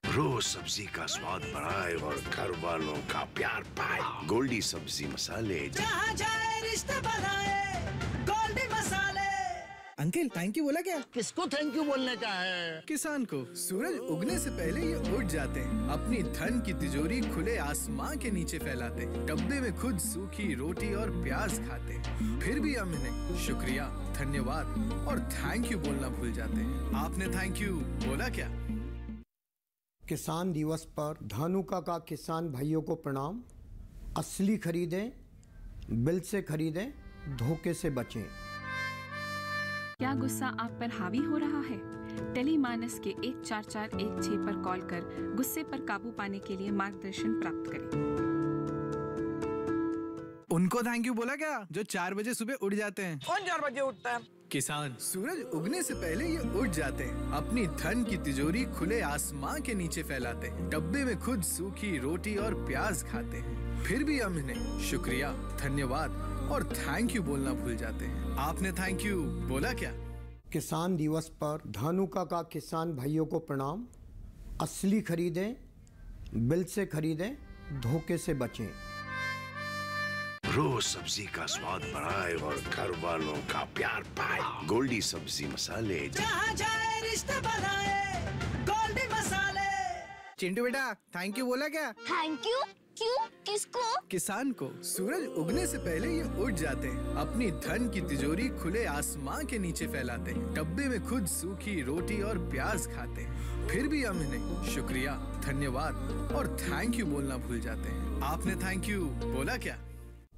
रोज सब्जी का स्वाद बढ़ाए और घर वालों का प्यार पाए। गोल्डी सब्जी मसाले, जहाँ जाए रिश्ते बढ़ाए, गोल्डी मसाले। अंकल थैंक यू बोला क्या? किसको थैंक यू बोलने का है? किसान को। सूरज उगने से पहले ये उठ जाते हैं, अपनी धन की तिजोरी खुले आसमां के नीचे फैलाते हैं, डब्बे में खुद सूखी रोटी और प्याज खाते हैं, फिर भी हम इन्हें शुक्रिया, धन्यवाद और थैंक यू बोलना भूल जाते हैं। आपने थैंक यू बोला क्या? किसान दिवस पर धानुका का किसान भाइयों को प्रणाम। असली खरीदें, बिल से खरीदें, धोखे से बचें। क्या गुस्सा आप पर हावी हो रहा है? टेलीमानस के 14416 पर कॉल कर गुस्से पर काबू पाने के लिए मार्गदर्शन प्राप्त करें। उनको थैंक यू बोला क्या जो 4 बजे सुबह उठ जाते हैं? कौन 4 बजे उठता है? किसान। सूरज उगने से पहले ये उठ जाते हैं, अपनी धन की तिजोरी खुले आसमां के नीचे फैलाते हैं, डब्बे में खुद सूखी रोटी और प्याज खाते हैं, फिर भी हम इन्हें शुक्रिया, धन्यवाद और थैंक यू बोलना भूल जाते हैं। आपने थैंक यू बोला क्या? किसान दिवस पर धानुका का किसान भाइयों को प्रणाम। असली खरीदें, बिल से खरीदें, धोखे से बचें। रोज सब्जी का स्वाद बढ़ाए और घर वालों का प्यार पाए। गोल्डी सब्जी मसाले, जहाँ जाए रिश्ते बढ़ाए, गोल्डी मसाले। चिंटू बेटा थैंक यू बोला क्या? Thank you? क्यों? किसको? किसान को। सूरज उगने से पहले ये उठ जाते हैं, अपनी धन की तिजोरी खुले आसमां के नीचे फैलाते हैं, डब्बे में खुद सूखी रोटी और प्याज खाते हैं, फिर भी हम इन्हें शुक्रिया, धन्यवाद और थैंक यू बोलना भूल जाते हैं। आपने थैंक यू बोला क्या?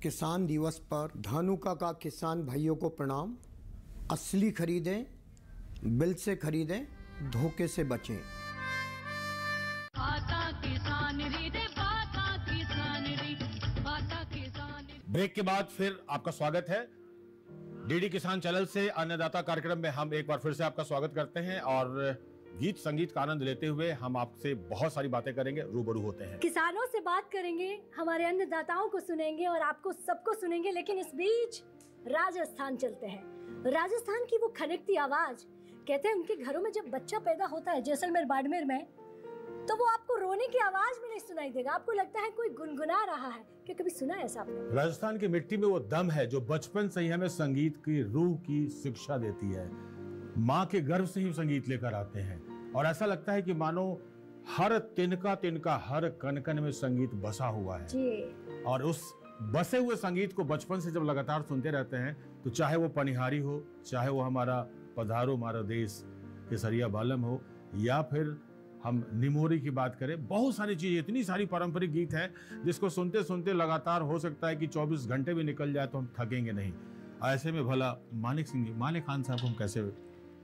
किसान दिवस पर धानुका का किसान भाइयों को प्रणाम। असली खरीदें, बिल से खरीदें, धोखे से बचें। ब्रेक के बाद फिर आपका स्वागत है। डीडी किसान चैनल से अन्नदाता कार्यक्रम में हम एक बार फिर से आपका स्वागत करते हैं और गीत संगीत का आनंद लेते हुए हम आपसे बहुत सारी बातें करेंगे, रूबरू होते हैं। किसानों से बात करेंगे, हमारे अन्नदाताओं को सुनेंगे और आपको सबको सुनेंगे। लेकिन इस बीच राजस्थान चलते हैं। राजस्थान की वो खनकती आवाज, कहते हैं उनके घरों में जब बच्चा पैदा होता है जैसलमेर बाड़मेर में, तो वो आपको रोने की आवाज में नहीं सुनाई देगा, आपको लगता है कोई गुनगुना रहा है। क्या कभी सुना है ऐसा आपने? राजस्थान की मिट्टी में वो दम है जो बचपन से ही हमें संगीत की रूह की शिक्षा देती है। माँ के गर्भ से ही संगीत लेकर आते हैं और ऐसा लगता है कि मानो हर तिनका तिनका, हर कण कण में संगीत बसा हुआ है जी। और उस बसे हुए संगीत को बचपन से जब लगातार सुनते रहते हैं तो चाहे वो पनिहारी हो, चाहे वो हमारा पधारो हमारा देश केसरिया बालम हो, या फिर हम निमोरी की बात करें, बहुत सारी चीजें, इतनी सारी पारंपरिक गीत हैं जिसको सुनते सुनते लगातार हो सकता है कि 24 घंटे भी निकल जाए तो हम थकेंगे नहीं। ऐसे में भला मानिक खान साहब को हम कैसे,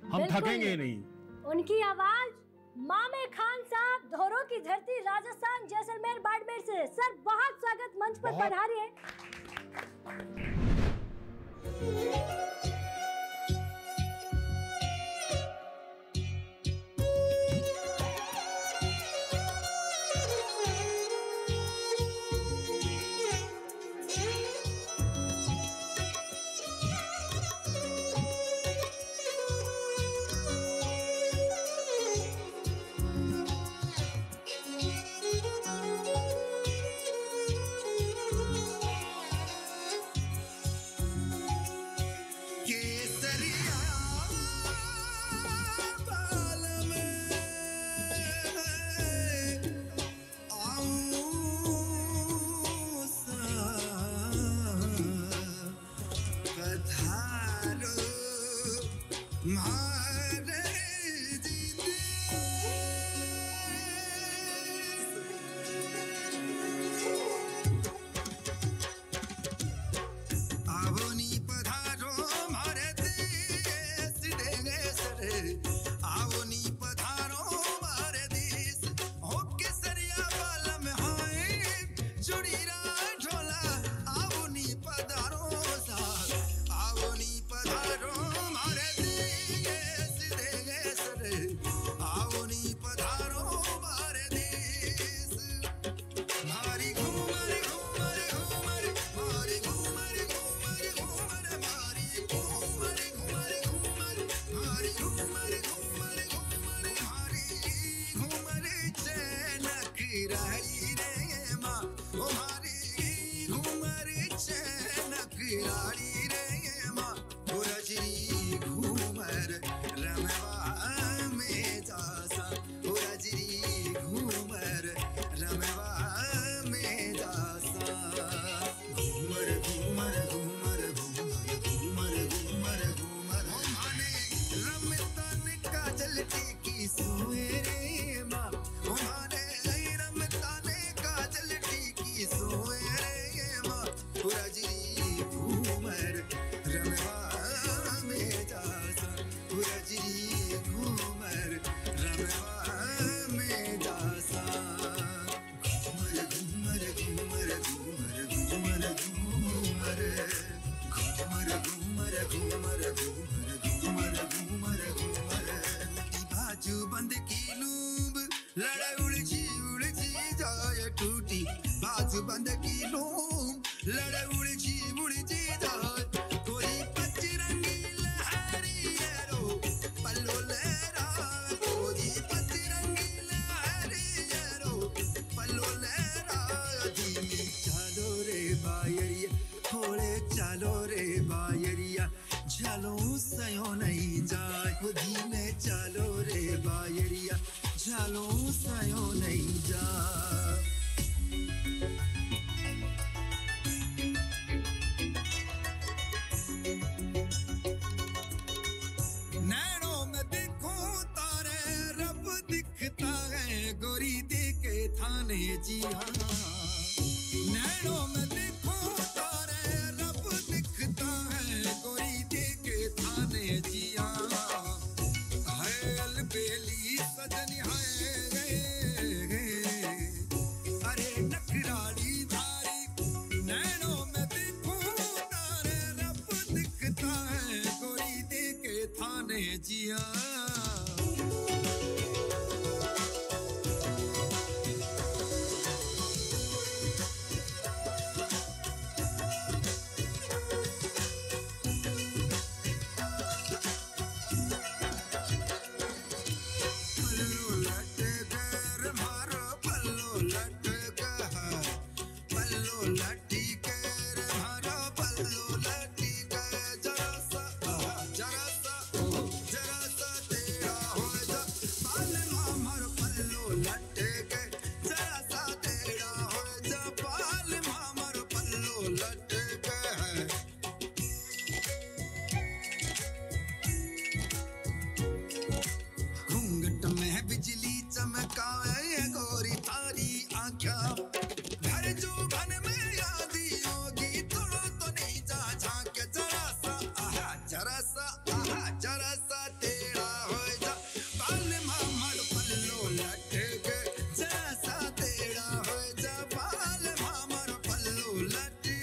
हम थकेंगे ही नहीं। उनकी आवाज मामे खान साहब, धोरों की धरती, राजस्थान जैसलमेर बाड़मेर से। सर बहुत स्वागत, मंच पर पधारिए। नखराली रे माँ हो रजरी घूमर रमवा में जासा हो रजरी घूमर रमवा में जासा घूमर घूमर घूमर घूमर घूमर घूमर घूमर माने रमतन काजल टीकी सोए रे माँ माने रमतन काजल टीकी सोए रे माँ हो रजरी घूमर रमवा में जासा हो रजरी घूमर रमवा में जासा घूमर घूमर घूमर घूमर घूमर घूमर घूमर घूमर घूमर घूमर घूमर घूमर घूमर बाजू बंद की लूब लड़ा उलझी जाए टूटी बाजू बंद की लूब लड़ा उलझी जाए कोई पचरंगी लहरी रो पल्लो लहरा कोई पचरंगी लहरी रो पल्लो लहरा धीमी चलो रे बायरिया थोड़े चलो रे बायरिया चलो सयो नहीं जाए धीमे चलो रे बायरिया चलो सयो नहीं जाए नैनों में देखो तारे रब दिखता है गोरी देखे थाने जी हाँ नैनों में देखो तारे रब दिखता है गोरी देखे थाने जी हाँ है अलबेली सजनी है अरे नखराली धारी नैनों में देखो तारे रब दिखता है गोरी देखे थाने जी हाँ घूंघट में बिजली चमकाए गोरी थारी आँखा घर जो घन में यादी होगी थोड़ा तो नहीं जा झांक जरा सा टेढ़ा हो जा बाल मामर पल्लो लटके जरा सा टेढ़ा हो जा बाल मामर पल्लो लटके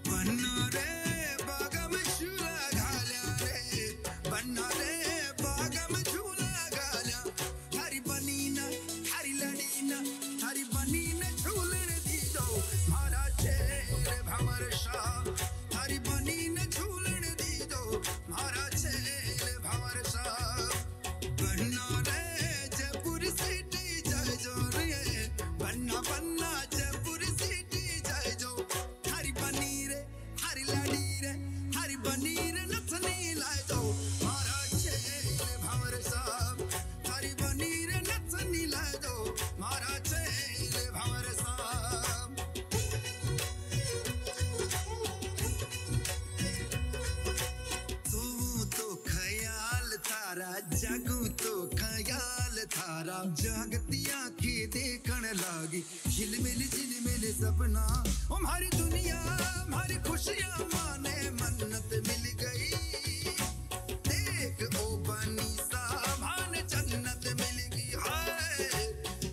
बन्ना रे बागम झूला घाल्या रे बन्ना रे बागम झूला घाल्या थारी बनीना थारी लडीना थारी बनीना झूलन दी दो मारा चेर भंवर शाह थारी बनीना झूलन दी दो मारा चेर भंवर शाह बन्ना रे जयपुर सिटी जय जो रे बन्ना बन्ना जयपुर सिटी जय जो थारी बनी रे थारी लड़ी रे थारी बनी रे नथनी लाए दो मारा चेल भंवर साहब थारी बनी रे नथनी लाए दो मारा चेल भंवर साहब तू तो ख्याल थारा जगू तो ख्याल थारा जागती आंखें देखण लागी झिलमिल सपना ओ हमारी दुनिया हमारी खुशियां माने मन्नत मिल गई देख ओ बनी सामान जन्नत मिल गई हाय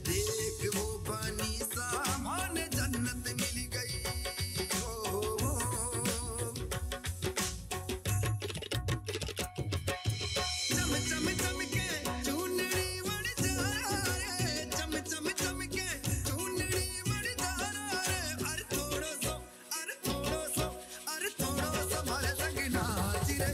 देख वो बनी सामान जन्नत मिल गई चम चम चम के चुनरी वण जा रे चम चम चम के चुनरी वण जा रे अरे थोड़ो सो मारे संग नाच रे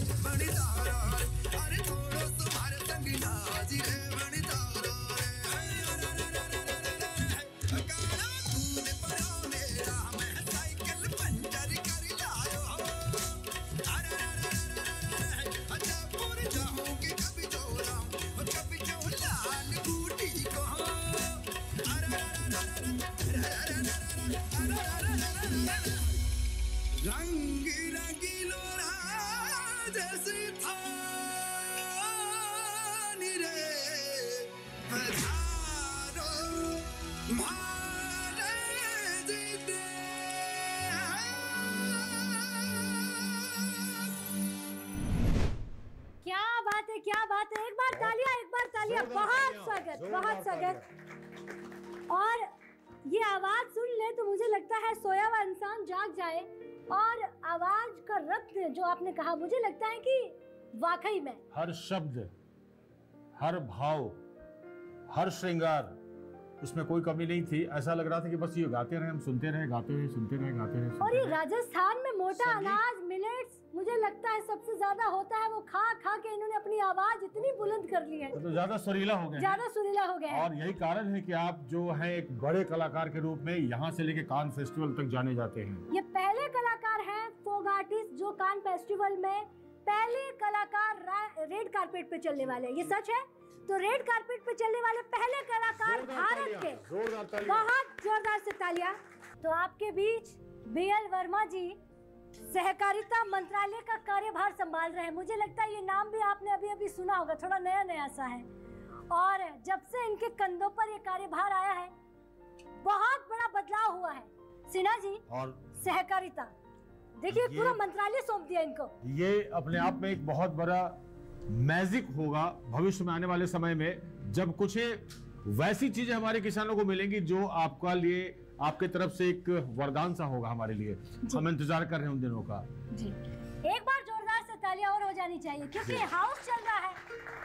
रंग रंगीलो जैसी थानी रे पधारो मारे जीते। क्या बात है, क्या बात है। एक बार तालियां, एक बार तालियां। बहुत स्वागत, बहुत स्वागत। और ये आवाज सुन ले तो मुझे लगता है सोया हुआ इंसान जाग जाए। और आवाज का रत्न जो आपने कहा, मुझे लगता है कि वाकई में हर शब्द, हर भाव, हर श्रृंगार, उसमें कोई कमी नहीं थी। ऐसा लग रहा था कि बस ये गाते रहे, हम सुनते रहे, गाते रहे, सुनते रहे, गाते रहे। और ये राजस्थान में मोटा अनाज, मिलेट्स, मुझे लगता है सबसे ज्यादा होता है। वो खा खा के इन्होंने अपनी आवाज इतनी बुलंद कर ली है, तो ज्यादा सुरीला हो गए, ज्यादा सुरीला हो गए। और यही कारण है कि आप जो है एक बड़े कलाकार के रूप में यहाँ से लेके कान फेस्टिवल तक जाने जाते हैं। ये पहले कलाकार हैं, फोक आर्टिस्ट, जो कान फेस्टिवल में पहले कलाकार रेड कारपेट पे चलने वाले। ये सच है? तो रेड कारपेट पे चलने वाले पहले कलाकार भारत के। बहुत जोरदार से तालियां। तो आपके बीच बीएल वर्मा जी सहकारिता मंत्रालय का कार्यभार संभाल रहे हैं। मुझे लगता है ये नाम भी आपने अभी अभी सुना होगा, थोड़ा नया नया सा है। और जब से इनके कंधों पर ये कार्यभार आया है, बहुत बड़ा बदलाव हुआ है। सिन्हा जी, और सहकारिता देखिए पूरा मंत्रालय सौंप दिया इनको। ये अपने आप में एक बहुत बड़ा मैजिक होगा भविष्य में आने वाले समय में, जब कुछ वैसी चीजें हमारे किसानों को मिलेंगी जो आपका लिए, आपके तरफ से एक वरदान सा होगा हमारे लिए। हम इंतजार कर रहे हैं उन दिनों का। जी, एक बार जोरदार से तालियां और हो जानी चाहिए, क्योंकि हाउस चल रहा है।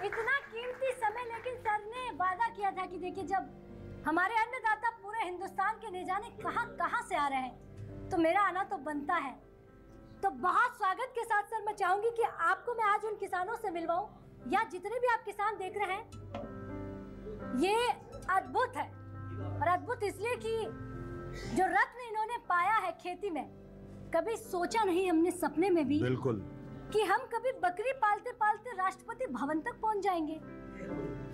इतना कीमती समय, लेकिन सर ने वादा किया था कि देखिए जब हमारे अन्नदाता पूरे हिंदुस्तान के न जाने कहां से आ रहे हैं, तो मेरा आना तो बनता है। तो बहुत स्वागत के साथ सर मैं चाहूंगी कि आपको मैं आज उन किसानों से मिलवाऊं, या जितने भी आप किसान देख रहे हैं। ये अद्भुत है, और अद्भुत इसलिए कि जो रत्न इन्होंने पाया है खेती में, कभी सोचा नहीं हमने सपने में भी, बिल्कुल, कि हम कभी बकरी पालते पालते राष्ट्रपति भवन तक पहुंच जाएंगे।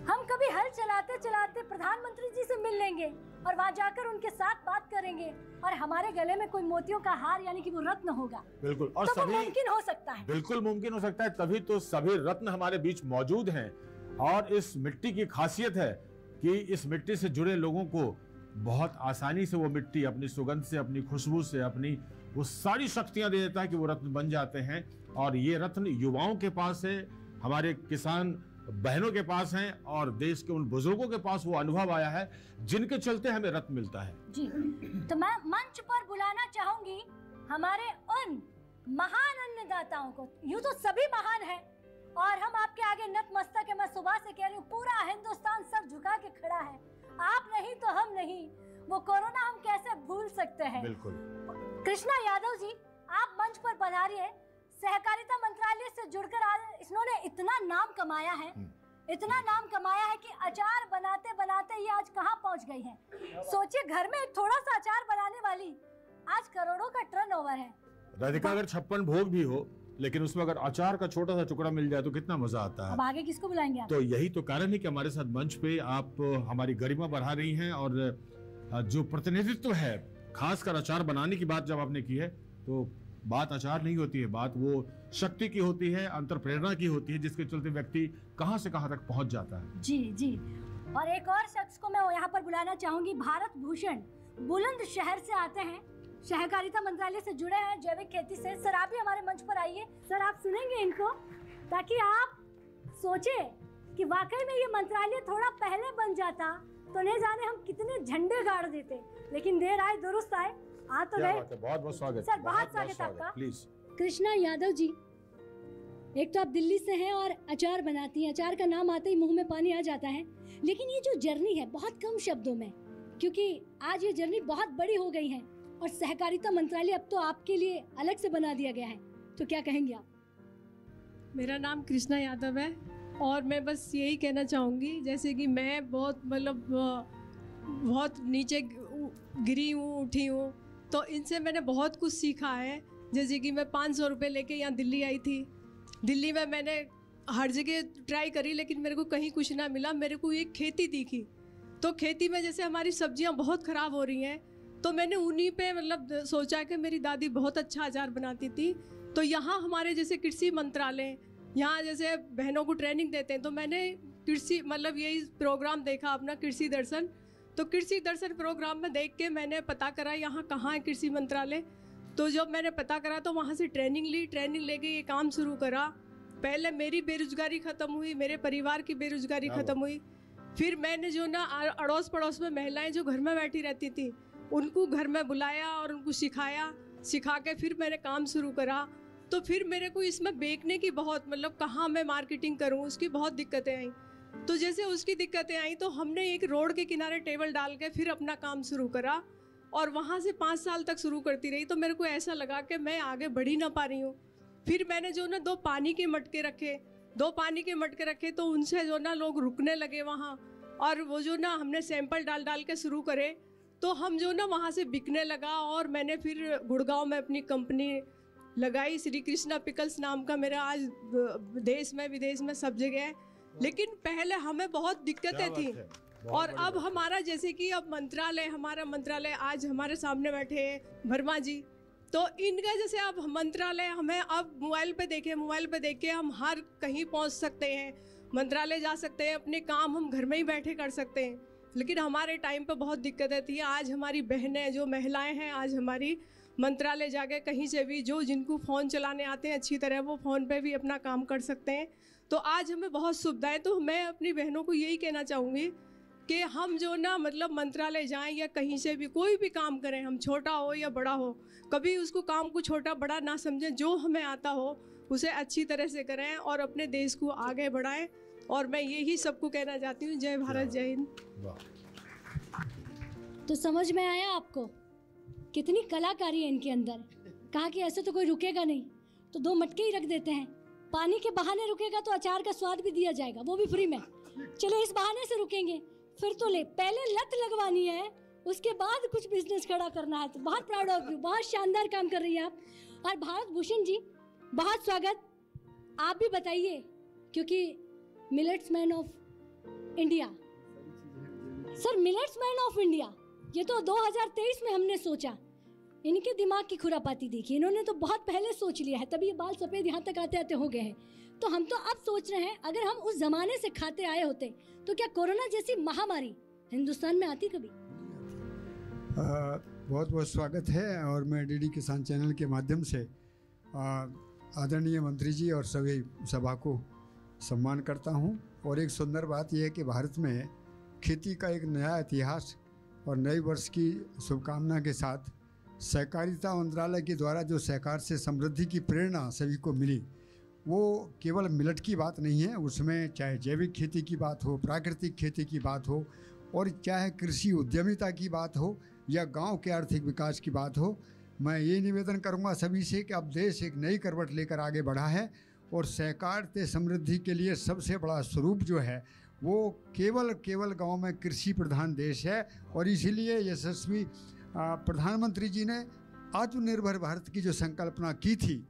हम कभी हल चलाते चलाते प्रधानमंत्री जी से मिल लेंगे और वहां जाकर उनके साथ बात करेंगे, और हमारे गले में कोई मोतियों का हार यानी कि वो रत्न होगा। बिल्कुल, और तो सभी मुमकिन हो सकता है, बिल्कुल मुमकिन हो सकता है। तभी तो सभी रत्न हमारे बीच मौजूद हैं। और इस मिट्टी की खासियत है कि इस मिट्टी से जुड़े लोगों को बहुत आसानी से वो मिट्टी अपनी सुगंध से, अपनी खुशबू से, अपनी वो सारी शक्तियां दे देता है कि वो रत्न बन जाते हैं। और ये रत्न युवाओं के पास है, हमारे किसान बहनों के पास हैं, और देश के उन बुजुर्गों के पास वो अनुभव आया है जिनके चलते हमें रत्न मिलता है। जी, तो मैं मंच पर बुलाना चाहूंगी हमारे उन महान अन्नदाताओं को। यूं तो सभी महान हैं, और हम आपके आगे नतमस्तक है। मैं सुबह से कह रही हूँ, पूरा हिंदुस्तान सर झुका के खड़ा है। आप नहीं तो हम नहीं, वो कोरोना हम कैसे भूल सकते हैं। बिल्कुल। कृष्णा यादव जी, आप मंच पर पधारिए। सहकारिता मंत्रालय से जुड़कर आज इन्होंने इतना नाम कमाया है, इतना नाम कमाया है कि अचार बनाते बनाते ये आज कहाँ पहुँच गई हैं। सोचिए, घर में एक थोड़ा सा अचार बनाने वाली आज करोड़ों का टर्नओवर है। राधिका, अगर 56 भोग भी हो, लेकिन उसमें अगर अचार का छोटा सा टुकड़ा मिल जाए तो कितना मजा आता है। अब आगे किसको बुलाएंगे आप? तो यही तो कारण है कि हमारे साथ मंच पे आप हमारी गरिमा बढ़ा रही हैं। और जो प्रतिनिधित्व है, खासकर अचार बनाने की बात जब आपने की है, तो बात अचार नहीं होती है, बात वो शक्ति की होती है, अंतर प्रेरणा की होती है, जिसके चलते व्यक्ति कहां से कहां तक पहुंच जाता है। जी जी। और एक और शख्स को मैं यहाँ पर बुलाना चाहूंगी, भारत भूषण, बुलंदशहर से आते हैं, सहकारिता मंत्रालय से जुड़े हैं, जैविक खेती से। सर आप भी हमारे मंच पर आइए। सर आप सुनेंगे इनको, ताकि आप सोचे कि वाकई में ये मंत्रालय थोड़ा पहले बन जाता तो नहीं जाने हम कितने झंडे गाड़ देते। लेकिन देर आए दुरुस्त आए, आ तो गए। बहुत बहुत स्वागत सर, बहुत स्वागत आपका। प्लीज। कृष्णा यादव जी, एक तो आप दिल्ली से हैं और अचार बनाती हैं। अचार का नाम आते ही मुंह में पानी आ जाता है। लेकिन ये जो जर्नी है, बहुत कम शब्दों में, क्योंकि आज ये जर्नी बहुत बड़ी हो गई है और सहकारिता मंत्रालय अब तो आपके लिए अलग से बना दिया गया है, तो क्या कहेंगे आप? मेरा नाम कृष्णा यादव है, और मैं बस यही कहना चाहूँगी, जैसे कि मैं बहुत बहुत नीचे गिरी हूँ, उठी हूँ, तो इनसे मैंने बहुत कुछ सीखा है। जैसे कि मैं 500 रुपये लेके यहाँ दिल्ली आई थी। दिल्ली में मैंने हर जगह ट्राई करी, लेकिन मेरे को कहीं कुछ ना मिला। मेरे को एक खेती दिखी, तो खेती में जैसे हमारी सब्जियाँ बहुत ख़राब हो रही हैं, तो मैंने उन्हीं पे मतलब सोचा कि मेरी दादी बहुत अच्छा अचार बनाती थी, तो यहाँ हमारे जैसे कृषि मंत्रालय यहाँ जैसे बहनों को ट्रेनिंग देते हैं, तो मैंने कृषि मतलब यही प्रोग्राम देखा अपना कृषि दर्शन। तो कृषि दर्शन प्रोग्राम में देख के मैंने पता करा यहाँ कहाँ है कृषि मंत्रालय। तो जब मैंने पता करा तो वहाँ से ट्रेनिंग ली, ट्रेनिंग लेके ये काम शुरू करा। पहले मेरी बेरोजगारी ख़त्म हुई, मेरे परिवार की बेरोजगारी ख़त्म हुई। फिर मैंने जो ना अड़ोस पड़ोस में महिलाएं जो घर में बैठी रहती थी उनको घर में बुलाया और उनको सिखा के फिर मैंने काम शुरू करा। तो फिर मेरे को इसमें बेचने की बहुत मतलब कहाँ मैं मार्केटिंग करूँ उसकी बहुत दिक्कतें आई। तो जैसे उसकी दिक्कतें आई तो हमने एक रोड के किनारे टेबल डाल के फिर अपना काम शुरू करा और वहाँ से 5 साल तक शुरू करती रही। तो मेरे को ऐसा लगा कि मैं आगे बढ़ ही ना पा रही हूँ। फिर मैंने जो ना 2 पानी के मटके रखे तो उनसे जो ना लोग रुकने लगे वहाँ, और वो जो ना हमने सैंपल डाल के शुरू करे तो हम जो ना वहाँ से बिकने लगा। और मैंने फिर गुड़गांव में अपनी कंपनी लगाई, श्री कृष्णा पिकल्स नाम का, मेरा आज देश में विदेश में सब जगह है। लेकिन पहले हमें बहुत दिक्कतें थी और अब हमारा जैसे कि अब हमारा मंत्रालय आज हमारे सामने बैठे हैं वर्मा जी, तो इनका जैसे अब मंत्रालय हमें अब मोबाइल पे देख के हम हर कहीं पहुंच सकते हैं, मंत्रालय जा सकते हैं, अपने काम हम घर में ही बैठे कर सकते हैं। लेकिन हमारे टाइम पे बहुत दिक्कतें थी। आज हमारी बहनें जो महिलाएं हैं आज हमारी मंत्रालय जाके कहीं से भी जो जिनको फ़ोन चलाने आते हैं अच्छी तरह वो फ़ोन पे भी अपना काम कर सकते हैं। तो आज हमें बहुत सुविधाएं। तो मैं अपनी बहनों को यही कहना चाहूँगी कि हम जो ना मतलब मंत्रालय जाएं या कहीं से भी कोई भी काम करें, हम छोटा हो या बड़ा हो, कभी उसको काम को छोटा बड़ा ना समझें, जो हमें आता हो उसे अच्छी तरह से करें और अपने देश को आगे बढ़ाएं। और मैं यही सबको कहना चाहती हूँ। जय भारत, जय हिंद। तो समझ में आया आपको कितनी कलाकारी है इनके अंदर। कहा कि ऐसे तो कोई रुकेगा नहीं तो 2 मटके ही रख देते हैं, पानी के बहाने रुकेगा तो अचार का स्वाद भी दिया जाएगा, वो भी फ्री में। चले इस बहाने से रुकेंगे, फिर तो ले पहले लत लगवानी है उसके बाद कुछ बिजनेस खड़ा करना है। तो बहुत प्राउड ऑफ यू, बहुत शानदार काम कर रही हैं आप। और भारत भूषण जी बहुत स्वागत। आप भी बताइए, क्योंकि millets man of India sir, millets man of India ये तो 2023 में हमने सोचा। इनके दिमाग की खुरापाती देखिए, इन्होंने तो बहुत पहले सोच लिया है, तभी ये बाल सफ़ेद यहाँ तक आते आते हो गए हैं। तो हम तो अब सोच रहे हैं अगर हम उस ज़माने से खाते आए होते तो क्या कोरोना जैसी महामारी हिंदुस्तान में आती कभी? बहुत बहुत स्वागत है। और मैं डीडी किसान चैनल के माध्यम से आदरणीय मंत्री जी और सभी सभा को सम्मान करता हूं। और एक सुंदर बात यह है कि भारत में खेती का एक नया इतिहास और नए वर्ष की शुभकामना के साथ सहकारिता मंत्रालय के द्वारा जो सहकार से समृद्धि की प्रेरणा सभी को मिली, वो केवल मिलट की बात नहीं है। उसमें चाहे जैविक खेती की बात हो, प्राकृतिक खेती की बात हो, और चाहे कृषि उद्यमिता की बात हो या गांव के आर्थिक विकास की बात हो, मैं ये निवेदन करूंगा सभी से कि अब देश एक नई करवट लेकर आगे बढ़ा है और सहकार से समृद्धि के लिए सबसे बड़ा स्वरूप जो है वो केवल गांव में कृषि प्रधान देश है। और इसीलिए यशस्वी प्रधानमंत्री जी ने आत्मनिर्भर भारत की जो संकल्पना की थी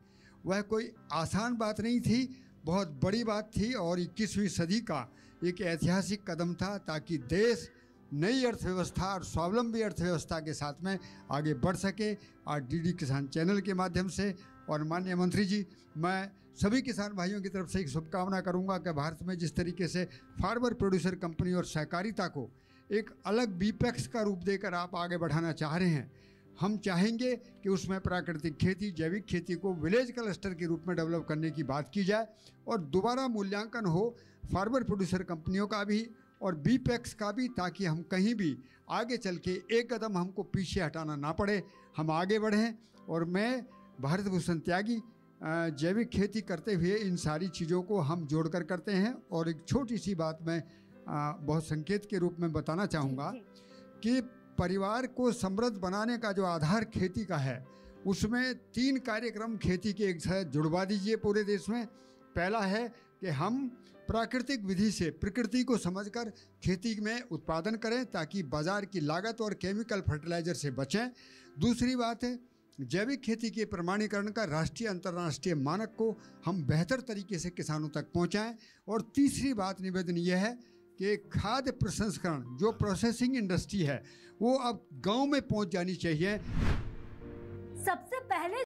वह कोई आसान बात नहीं थी, बहुत बड़ी बात थी और 21वीं सदी का एक ऐतिहासिक कदम था, ताकि देश नई अर्थव्यवस्था और स्वावलंबी अर्थव्यवस्था के साथ में आगे बढ़ सके। और डीडी किसान चैनल के माध्यम से और माननीय मंत्री जी, मैं सभी किसान भाइयों की तरफ से एक शुभकामना करूंगा कि भारत में जिस तरीके से फार्मर प्रोड्यूसर कंपनी और सहकारिता को एक अलग बीपेक्स का रूप देकर आप आगे बढ़ाना चाह रहे हैं, हम चाहेंगे कि उसमें प्राकृतिक खेती, जैविक खेती को विलेज क्लस्टर के रूप में डेवलप करने की बात की जाए और दोबारा मूल्यांकन हो फार्मर प्रोड्यूसर कंपनियों का भी और बीपेक्स का भी, ताकि हम कहीं भी आगे चल के एक कदम हमको पीछे हटाना ना पड़े, हम आगे बढ़ें। और मैं भारत भूषण त्यागी जैविक खेती करते हुए इन सारी चीज़ों को हम जोड़कर करते हैं। और एक छोटी सी बात मैं बहुत संकेत के रूप में बताना चाहूँगा कि परिवार को समृद्ध बनाने का जो आधार खेती का है, उसमें 3 कार्यक्रम खेती के एक साथ जुड़वा दीजिए पूरे देश में। पहला है कि हम प्राकृतिक विधि से प्रकृति को समझकर खेती में उत्पादन करें ताकि बाजार की लागत और केमिकल फर्टिलाइजर से बचें। दूसरी बात है जैविक खेती के प्रमाणीकरण का राष्ट्रीय अंतर्राष्ट्रीय मानक को हम बेहतर तरीके से किसानों तक पहुंचाएं। और तीसरी बात निवेदन यह है कि खाद्य प्रसंस्करण जो प्रोसेसिंग इंडस्ट्री है वो अब गांव में पहुंच जानी चाहिए। सबसे पहले